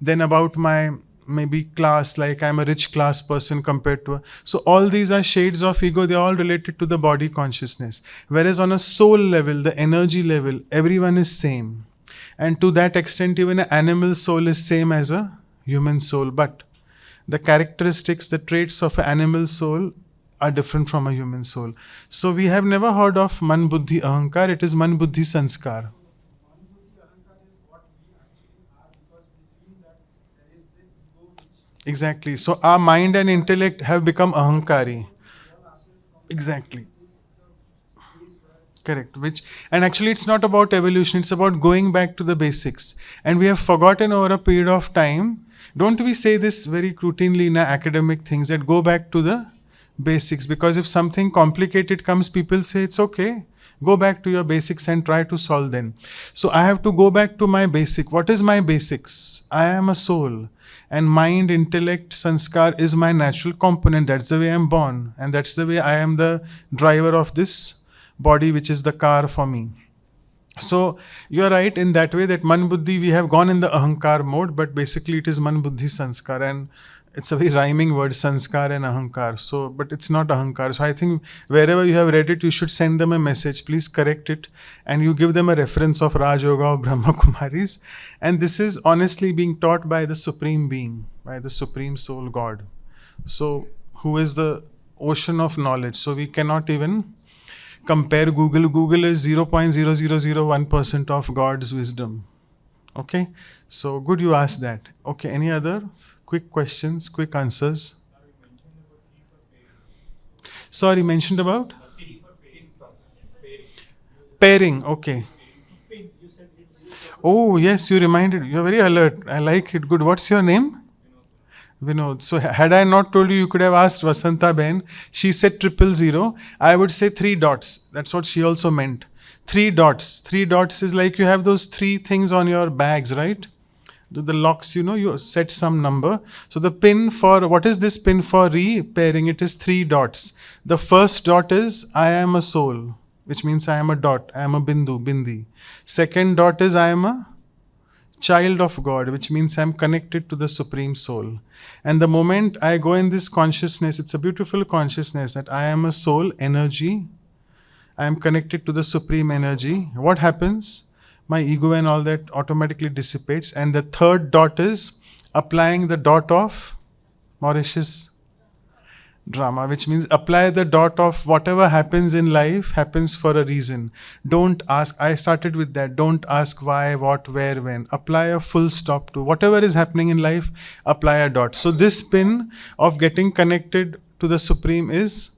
Then about my maybe class, like I'm a rich class person compared to a, so all these are shades of ego. They're all related to the body consciousness. Whereas on a soul level, the energy level, everyone is same. And to that extent, even an animal soul is same as a human soul. But the characteristics, the traits of an animal soul are different from a human soul. So we have never heard of Man, Buddhi, Ahankar. It is Man, Buddhi, Sanskar. Exactly. So our mind and intellect have become ahankari. Exactly. Correct. Which, and actually it's not about evolution, it's about going back to the basics. And we have forgotten over a period of time. Don't we say this very routinely in our academic things, that go back to the basics? Because if something complicated comes, people say it's okay. Go back to your basics and try to solve them. So I have to go back to my basic. What is my basics? I am a soul. And mind, intellect, sanskar is my natural component. That's the way I'm born. And that's the way I am the driver of this body, which is the car for me. So you're right in that way that Man Buddhi, we have gone in the Ahankar mode, but basically it is Man Buddhi Sanskar. And it's a very rhyming word, Sanskar and Ahankar. So, but it's not Ahankar. So I think wherever you have read it, you should send them a message. Please correct it. And you give them a reference of Raj Yoga or Brahma Kumaris. And this is honestly being taught by the Supreme Being, by the Supreme Soul God. So, who is the ocean of knowledge. So we cannot even compare Google. Google is 0.0001% of God's wisdom. Okay. So good you asked that. Okay. Any other quick questions, quick answers? Sorry, mentioned about? Pairing, okay. Oh, yes, you reminded. You're very alert. I like it. Good. What's your name? Vinod. So had I not told you, you could have asked Vasanta Ben. She said 000. I would say 3 dots. That's what she also meant. 3 dots. 3 dots is like you have those 3 things on your bags, right? The locks, you set some number. So the pin for, what is this pin for repairing? It is 3 dots. The first dot is I am a soul, which means I am a dot. I am a bindu, bindi. Second dot is I am a child of God, which means I am connected to the Supreme Soul. And the moment I go in this consciousness, it's a beautiful consciousness that I am a soul energy. I am connected to the Supreme Energy. What happens? My ego and all that automatically dissipates. And the third dot is applying the dot of Mauritius drama, which means apply the dot of whatever happens in life happens for a reason. Don't ask. I started with that. Don't ask why, what, where, when. Apply a full stop to whatever is happening in life. Apply a dot. So this pin of getting connected to the Supreme is ...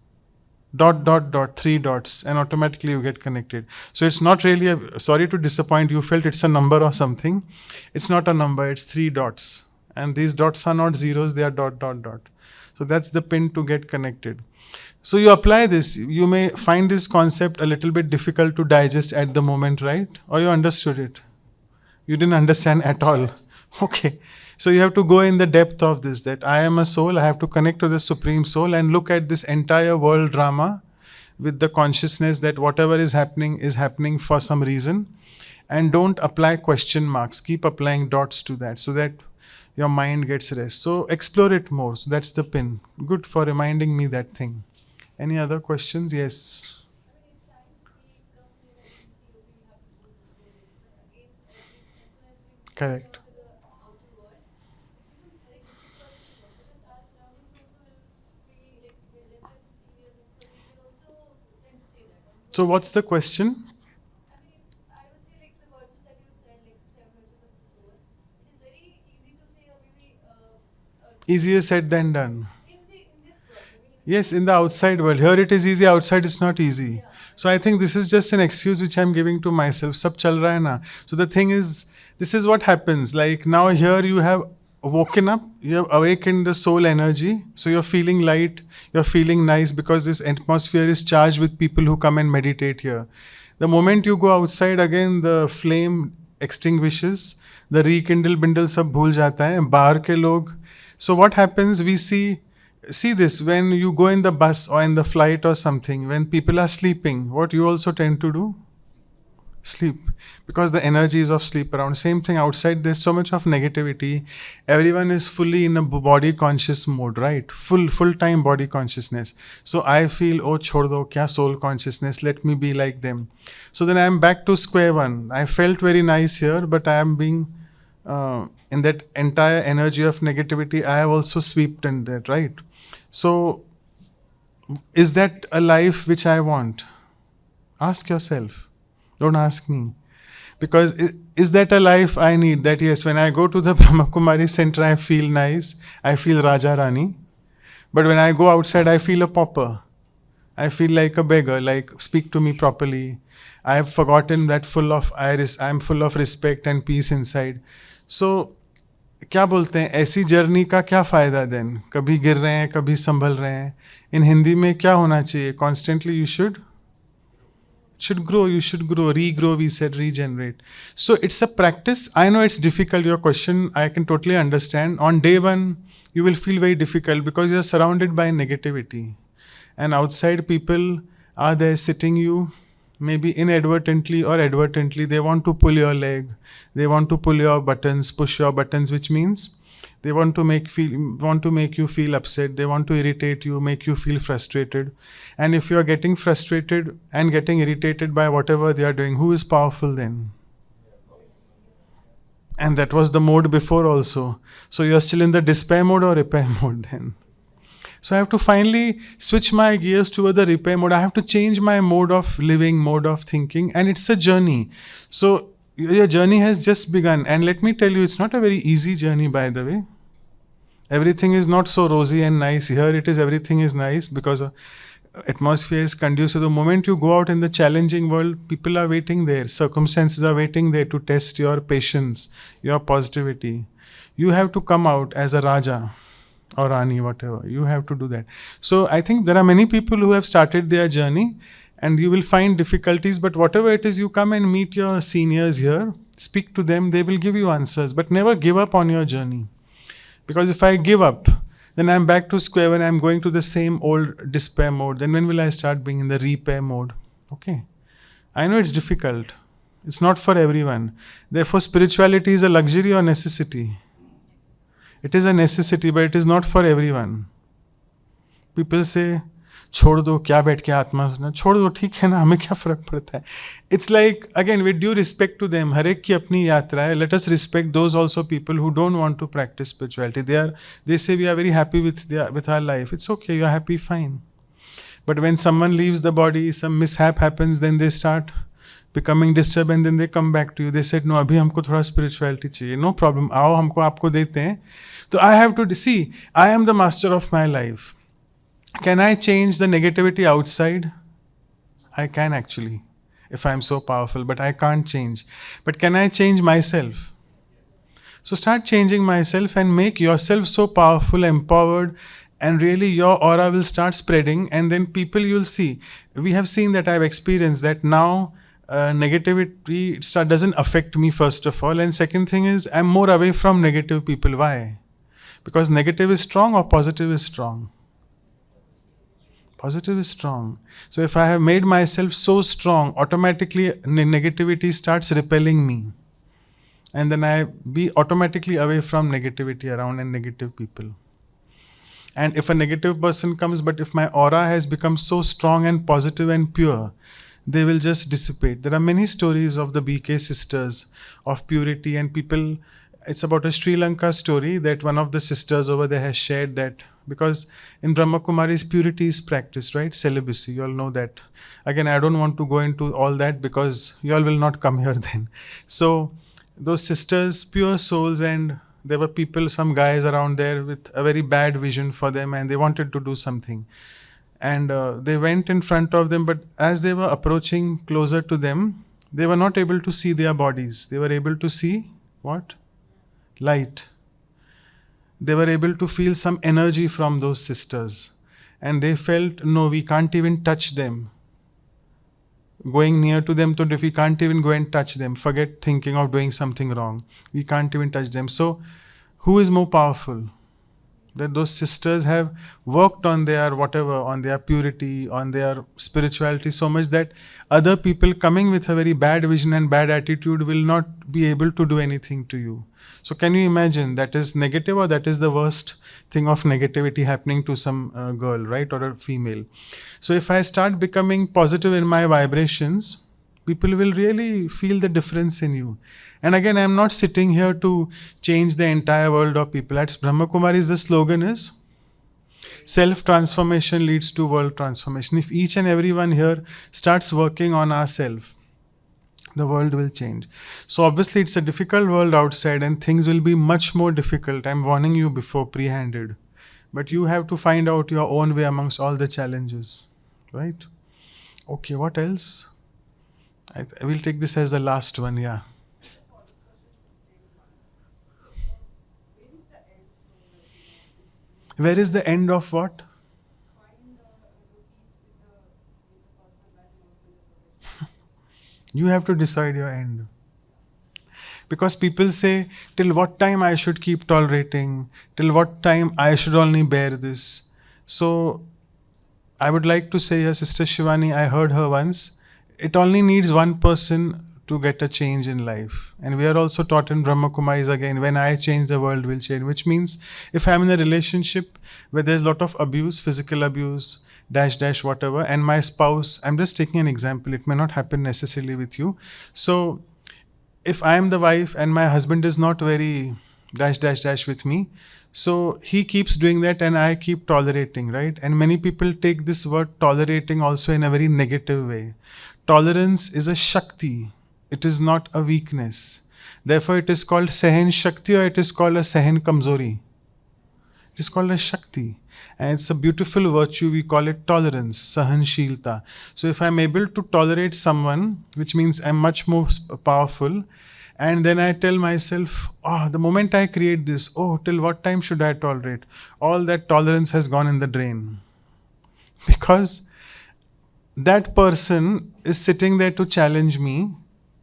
3 dots, and automatically you get connected. So it's not really sorry to disappoint, you felt it's a number or something. It's not a number, it's 3 dots. And these dots are not zeros, they are dot, dot, dot. So that's the pin to get connected. So you apply this. You may find this concept a little bit difficult to digest at the moment, right? Or you understood it? You didn't understand at all. Okay. So you have to go in the depth of this, that I am a soul, I have to connect to the Supreme Soul and look at this entire world drama with the consciousness that whatever is happening for some reason. And don't apply question marks. Keep applying dots to that so that your mind gets rest. So explore it more. So that's the pin. Good for reminding me that thing. Any other questions? Yes. Correct. So what's the question? Easier said than done. Yes, in the outside world. Here it is easy, outside it's not easy. So I think this is just an excuse which I'm giving to myself. Sab chal raha hai na. So the thing is, this is what happens. Like now here you have woken up, you have awakened the soul energy. So you're feeling light, you're feeling nice because this atmosphere is charged with people who come and meditate here. The moment you go outside, again the flame extinguishes, the rekindle bindle sab bhul jata hai, bahar ke log. So what happens, we see this when you go in the bus or in the flight or something, when people are sleeping, what you also tend to do? Sleep. Because the energy is of sleep around. Same thing outside, there's so much of negativity. Everyone is fully in a body conscious mode, right? Full time body consciousness. So I feel, oh chhod do, kya soul consciousness, let me be like them. So then I'm back to square one. I felt very nice here, but I am being in that entire energy of negativity, I have also swept in that, right? So, is that a life which I want? Ask yourself. Don't ask me. Because is that a life I need? That yes, when I go to the Brahma Kumari center, I feel nice. I feel Raja Rani. But when I go outside, I feel a pauper. I feel like a beggar, like speak to me properly. I have forgotten that I'm full of respect and peace inside. So, क्या बोलते हैं, ऐसी journey का क्या फ़ायदा then? कभी गिर रहे हैं, कभी संभल रहे हैं. इन हिंदी में क्या होना चाहिए? Constantly you should grow, regrow, we said, regenerate. So it's a practice. I know it's difficult, your question, I can totally understand. On day one, you will feel very difficult because you're surrounded by negativity. And outside people are there sitting you, maybe inadvertently or advertently, they want to pull your leg, they want to pull your buttons, push your buttons, which means they want to make you feel upset, they want to irritate you, make you feel frustrated. And if you are getting frustrated and getting irritated by whatever they are doing, who is powerful then? And that was the mode before also. So you are still in the despair mode or repair mode then? So I have to finally switch my gears toward the repair mode. I have to change my mode of living, mode of thinking, and it's a journey. So your journey has just begun. And let me tell you, it's not a very easy journey, by the way. Everything is not so rosy and nice. Here it is, everything is nice because atmosphere is conducive. The moment you go out in the challenging world, people are waiting there. Circumstances are waiting there to test your patience, your positivity. You have to come out as a Raja or Rani, whatever. You have to do that. So I think there are many people who have started their journey and you will find difficulties, but whatever it is, you come and meet your seniors here, speak to them, they will give you answers, but never give up on your journey. Because if I give up, then I'm back to square one, I'm going to the same old despair mode. Then when will I start being in the repair mode? Okay. I know it's difficult. It's not for everyone. Therefore, spirituality is a luxury or necessity. It is a necessity, but it is not for everyone. People say, छोड़ दो, क्या बैठ के आत्मा सुना, छोड़ दो, ठीक है ना, हमें क्या फर्क पड़ता है. It's like, again, with due respect to them, हर एक की अपनी यात्रा है. Let us respect those also people who don't want to practice spirituality. They say we are very happy with our life. It's okay, you are happy, fine. But when someone leaves the body, some mishap happens, then they start becoming disturbed and then they come back to you. They said, no, अभी हमको थोड़ा spirituality चाहिए. No problem, आओ, हमको आपको देते हैं. So I have to see, I am the master of my life. Can I change the negativity outside? I can actually, if I am so powerful, but I can't change. But can I change myself? So start changing myself and make yourself so powerful, empowered, and really your aura will start spreading, and then people you'll see. We have seen that, I've experienced that now. Negativity doesn't affect me, first of all, and second thing is I'm more away from negative people. Why? Because negative is strong or positive is strong? Positive is strong. So if I have made myself so strong, automatically negativity starts repelling me, and then I be automatically away from negativity around and negative people. And if a negative person comes, but if my aura has become so strong and positive and pure, they will just dissipate. There are many stories of the BK sisters of purity, and people, it's about a Sri Lanka story that one of the sisters over there has shared, that because in Brahma Kumari's purity is practiced, right? Celibacy, you all know that. Again, I don't want to go into all that because you all will not come here then. So those sisters, pure souls, and there were people, some guys around there with a very bad vision for them, and they wanted to do something. And they went in front of them, but as they were approaching closer to them, they were not able to see their bodies. They were able to see what? Light. They were able to feel some energy from those sisters. And they felt, no, we can't even touch them. Going near to them, if we can't even go and touch them, forget thinking of doing something wrong. We can't even touch them. So, who is more powerful? That those sisters have worked on their whatever, on their purity, on their spirituality so much that other people coming with a very bad vision and bad attitude will not be able to do anything to you. So can you imagine, that is negative, or that is the worst thing of negativity happening to some girl, right, or a female. So if I start becoming positive in my vibrations, people will really feel the difference in you. And again, I'm not sitting here to change the entire world of people. At Brahma Kumari's, the slogan is, self-transformation leads to world transformation. If each and everyone here starts working on ourselves, the world will change. So obviously it's a difficult world outside, and things will be much more difficult. I'm warning you before, pre-handed. But you have to find out your own way amongst all the challenges, right? Okay, what else? I will take this as the last one, yeah. Where is the end of what? You have to decide your end. Because people say, till what time I should keep tolerating, till what time I should only bear this. So I would like to say here, Sister Shivani, I heard her once, it only needs one person to get a change in life. And we are also taught in Brahma Kumaris again, when I change, the world will change. Which means, if I'm in a relationship where there's a lot of abuse, physical abuse, dash, whatever, and my spouse, I'm just taking an example, it may not happen necessarily with you. So, if I am the wife and my husband is not very dash with me, so he keeps doing that and I keep tolerating, right? And many people take this word tolerating also in a very negative way. Tolerance is a Shakti. It is not a weakness. Therefore, it is called Sahan Shakti, or it is called a Sahan Kamzori. It is called a Shakti. And it's a beautiful virtue. We call it tolerance, Sahanshilta. So if I'm able to tolerate someone, which means I'm much more powerful, and then I tell myself, the moment I create this, till what time should I tolerate? All that tolerance has gone in the drain. Because that person is sitting there to challenge me,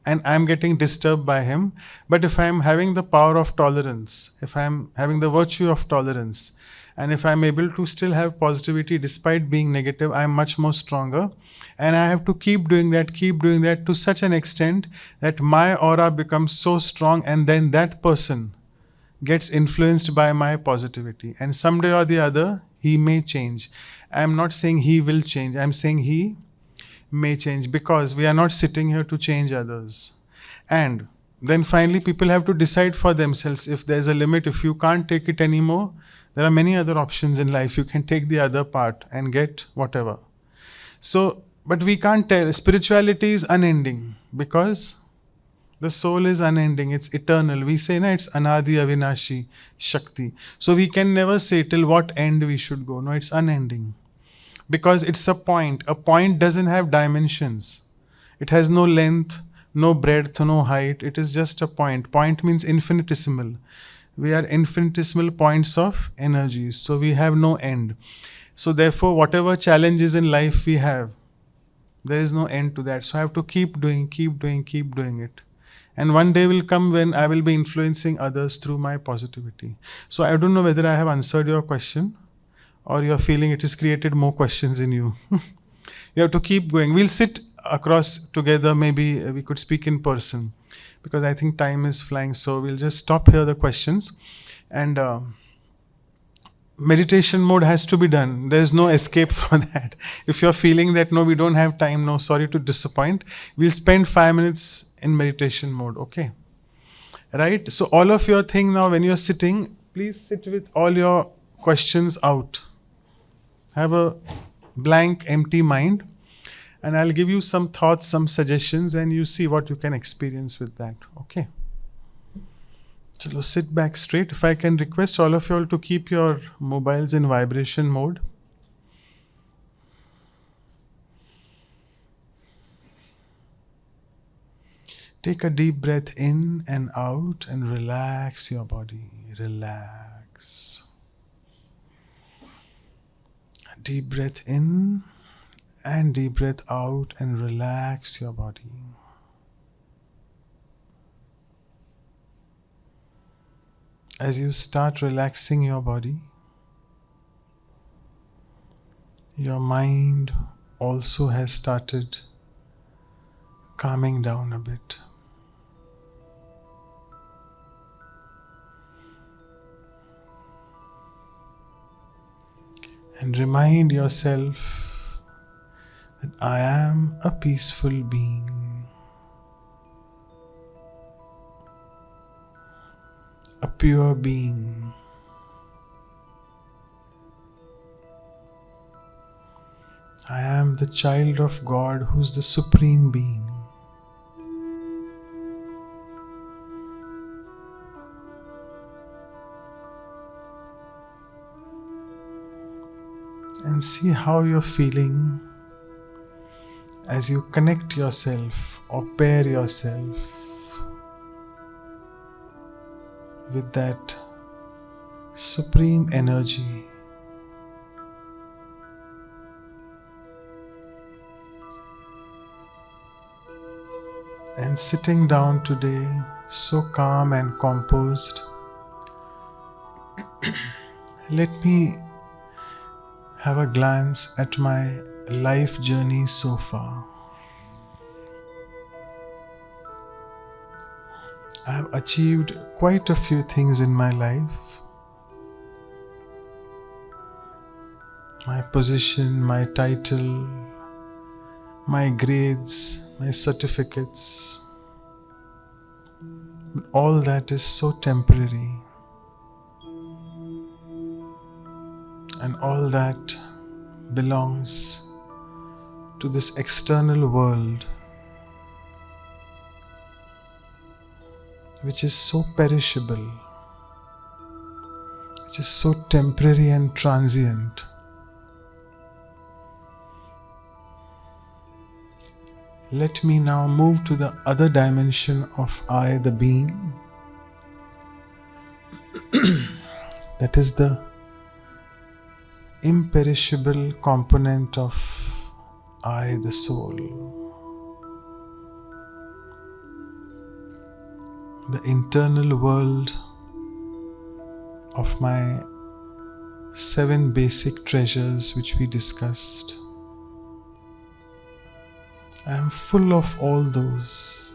and I'm getting disturbed by him. But if I'm having the power of tolerance, if I'm having the virtue of tolerance, and if I'm able to still have positivity despite being negative, I'm much more stronger. And I have to keep doing that to such an extent that my aura becomes so strong, and then that person gets influenced by my positivity. And someday or the other, he may change. I'm not saying he will change. I'm saying he may change, because we are not sitting here to change others. And then finally people have to decide for themselves if there's a limit. If you can't take it anymore, there are many other options in life. You can take the other part and get whatever. So, but we can't tell. Spirituality is unending, because the soul is unending. It's eternal. We say, it's Anadi Avinashi Shakti. So we can never say till what end we should go. No, it's unending. Because it's a point. A point doesn't have dimensions. It has no length, no breadth, no height. It is just a point. Point means infinitesimal. We are infinitesimal points of energies. So we have no end. So therefore, whatever challenges in life we have, there is no end to that. So I have to keep doing it. And one day will come when I will be influencing others through my positivity. So I don't know whether I have answered your question or you're feeling it has created more questions in you. You have to keep going. We'll sit across together. Maybe we could speak in person because I think time is flying. So we'll just stop here the questions. And meditation mode has to be done. There's no escape from that. If you're feeling that, no, we don't have time, no, sorry to disappoint. We'll spend 5 minutes in meditation mode, okay? Right? So all of your thing now, when you're sitting, please sit with all your questions out. Have a blank, empty mind. And I'll give you some thoughts, some suggestions, and you see what you can experience with that, okay? So sit back straight. If I can request all of you all to keep your mobiles in vibration mode. Take a deep breath in and out and relax your body. Relax. Deep breath in and deep breath out and relax your body. As you start relaxing your body, your mind also has started calming down a bit. And remind yourself that I am a peaceful being. A pure being. I am the child of God who's the supreme being. And see how you're feeling as you connect yourself or pair yourself with that supreme energy. And sitting down today, so calm and composed, let me have a glance at my life journey so far. I have achieved quite a few things in my life. My position, my title, my grades, my certificates. All that is so temporary. And all that belongs to this external world, which is so perishable, which is so temporary and transient. Let me now move to the other dimension of I, the being. That is the imperishable component of I, the soul. The internal world of my 7 basic treasures which we discussed. I am full of all those.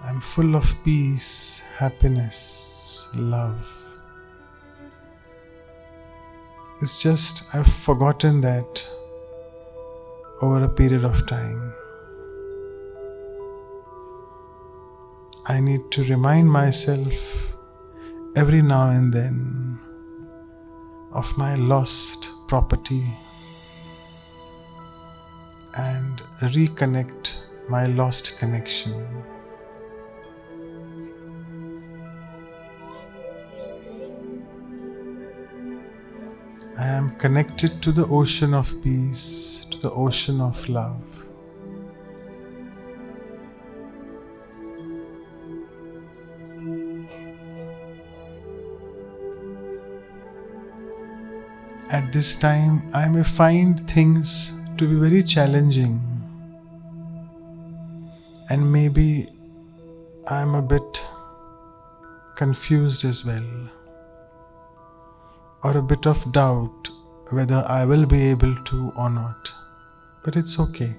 I am full of peace, happiness, love. It's just I've forgotten that over a period of time. I need to remind myself every now and then of my lost property and reconnect my lost connection. I am connected to the ocean of peace, to the ocean of love. At this time, I may find things to be very challenging, and maybe I'm a bit confused as well, or a bit of doubt whether I will be able to or not. But it's okay.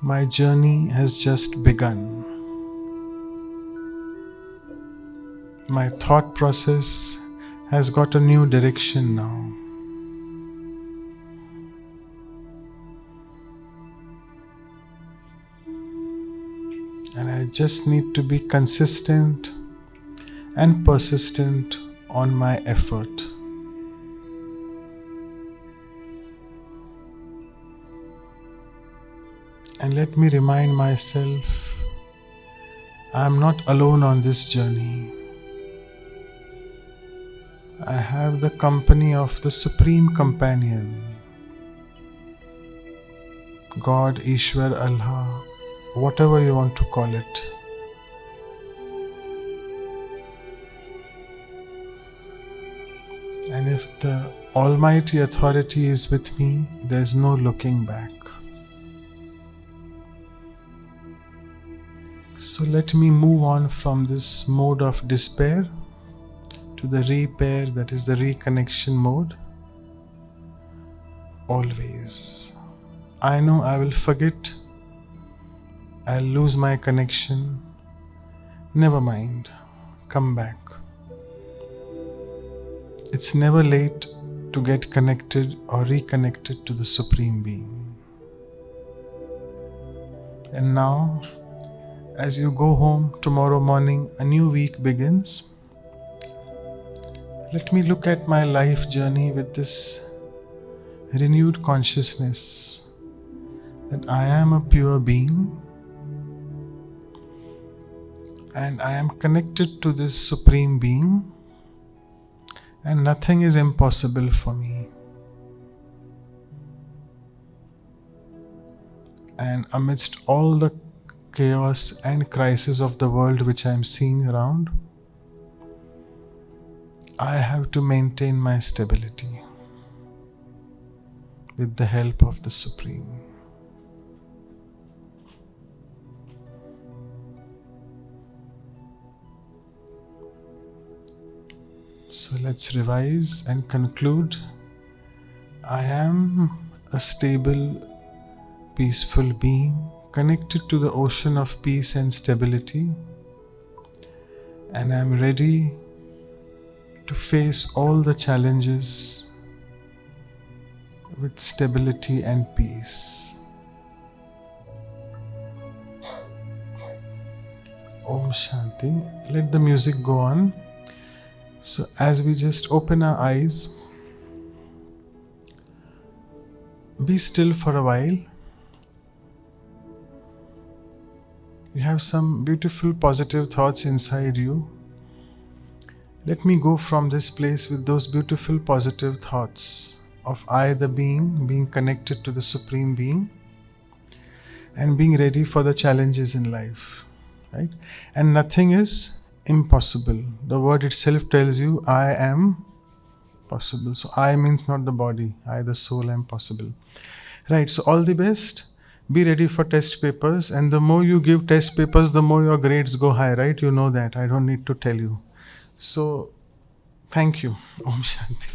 My journey has just begun. My thought process has got a new direction now. And I just need to be consistent and persistent on my effort. And let me remind myself, I am not alone on this journey. I have the company of the Supreme Companion, God, Ishwar, Allah, whatever you want to call it. And if the Almighty Authority is with me, there is no looking back. So let me move on from this mode of despair to the repair, that is the reconnection mode. Always. I know I will forget, I'll lose my connection. Never mind, come back. It's never late to get connected or reconnected to the Supreme Being. And now, as you go home tomorrow morning, a new week begins. Let me look at my life journey with this renewed consciousness that I am a pure being and I am connected to this Supreme Being, and nothing is impossible for me. And amidst all the chaos and crisis of the world which I am seeing around, I have to maintain my stability with the help of the Supreme. So let's revise and conclude. I am a stable, peaceful being connected to the ocean of peace and stability, and I am ready to face all the challenges with stability and peace. Om Shanti. Let the music go on. So as we just open our eyes, be still for a while. You have some beautiful positive thoughts inside you. Let me go from this place with those beautiful positive thoughts of I, the being connected to the Supreme Being and being ready for the challenges in life, right? And nothing is impossible. The word itself tells you, I am possible. So I means not the body, I, the soul, am possible. Right, so all the best. Be ready for test papers, and the more you give test papers, the more your grades go high, right? You know that, I don't need to tell you. So, thank you. Om Shanti.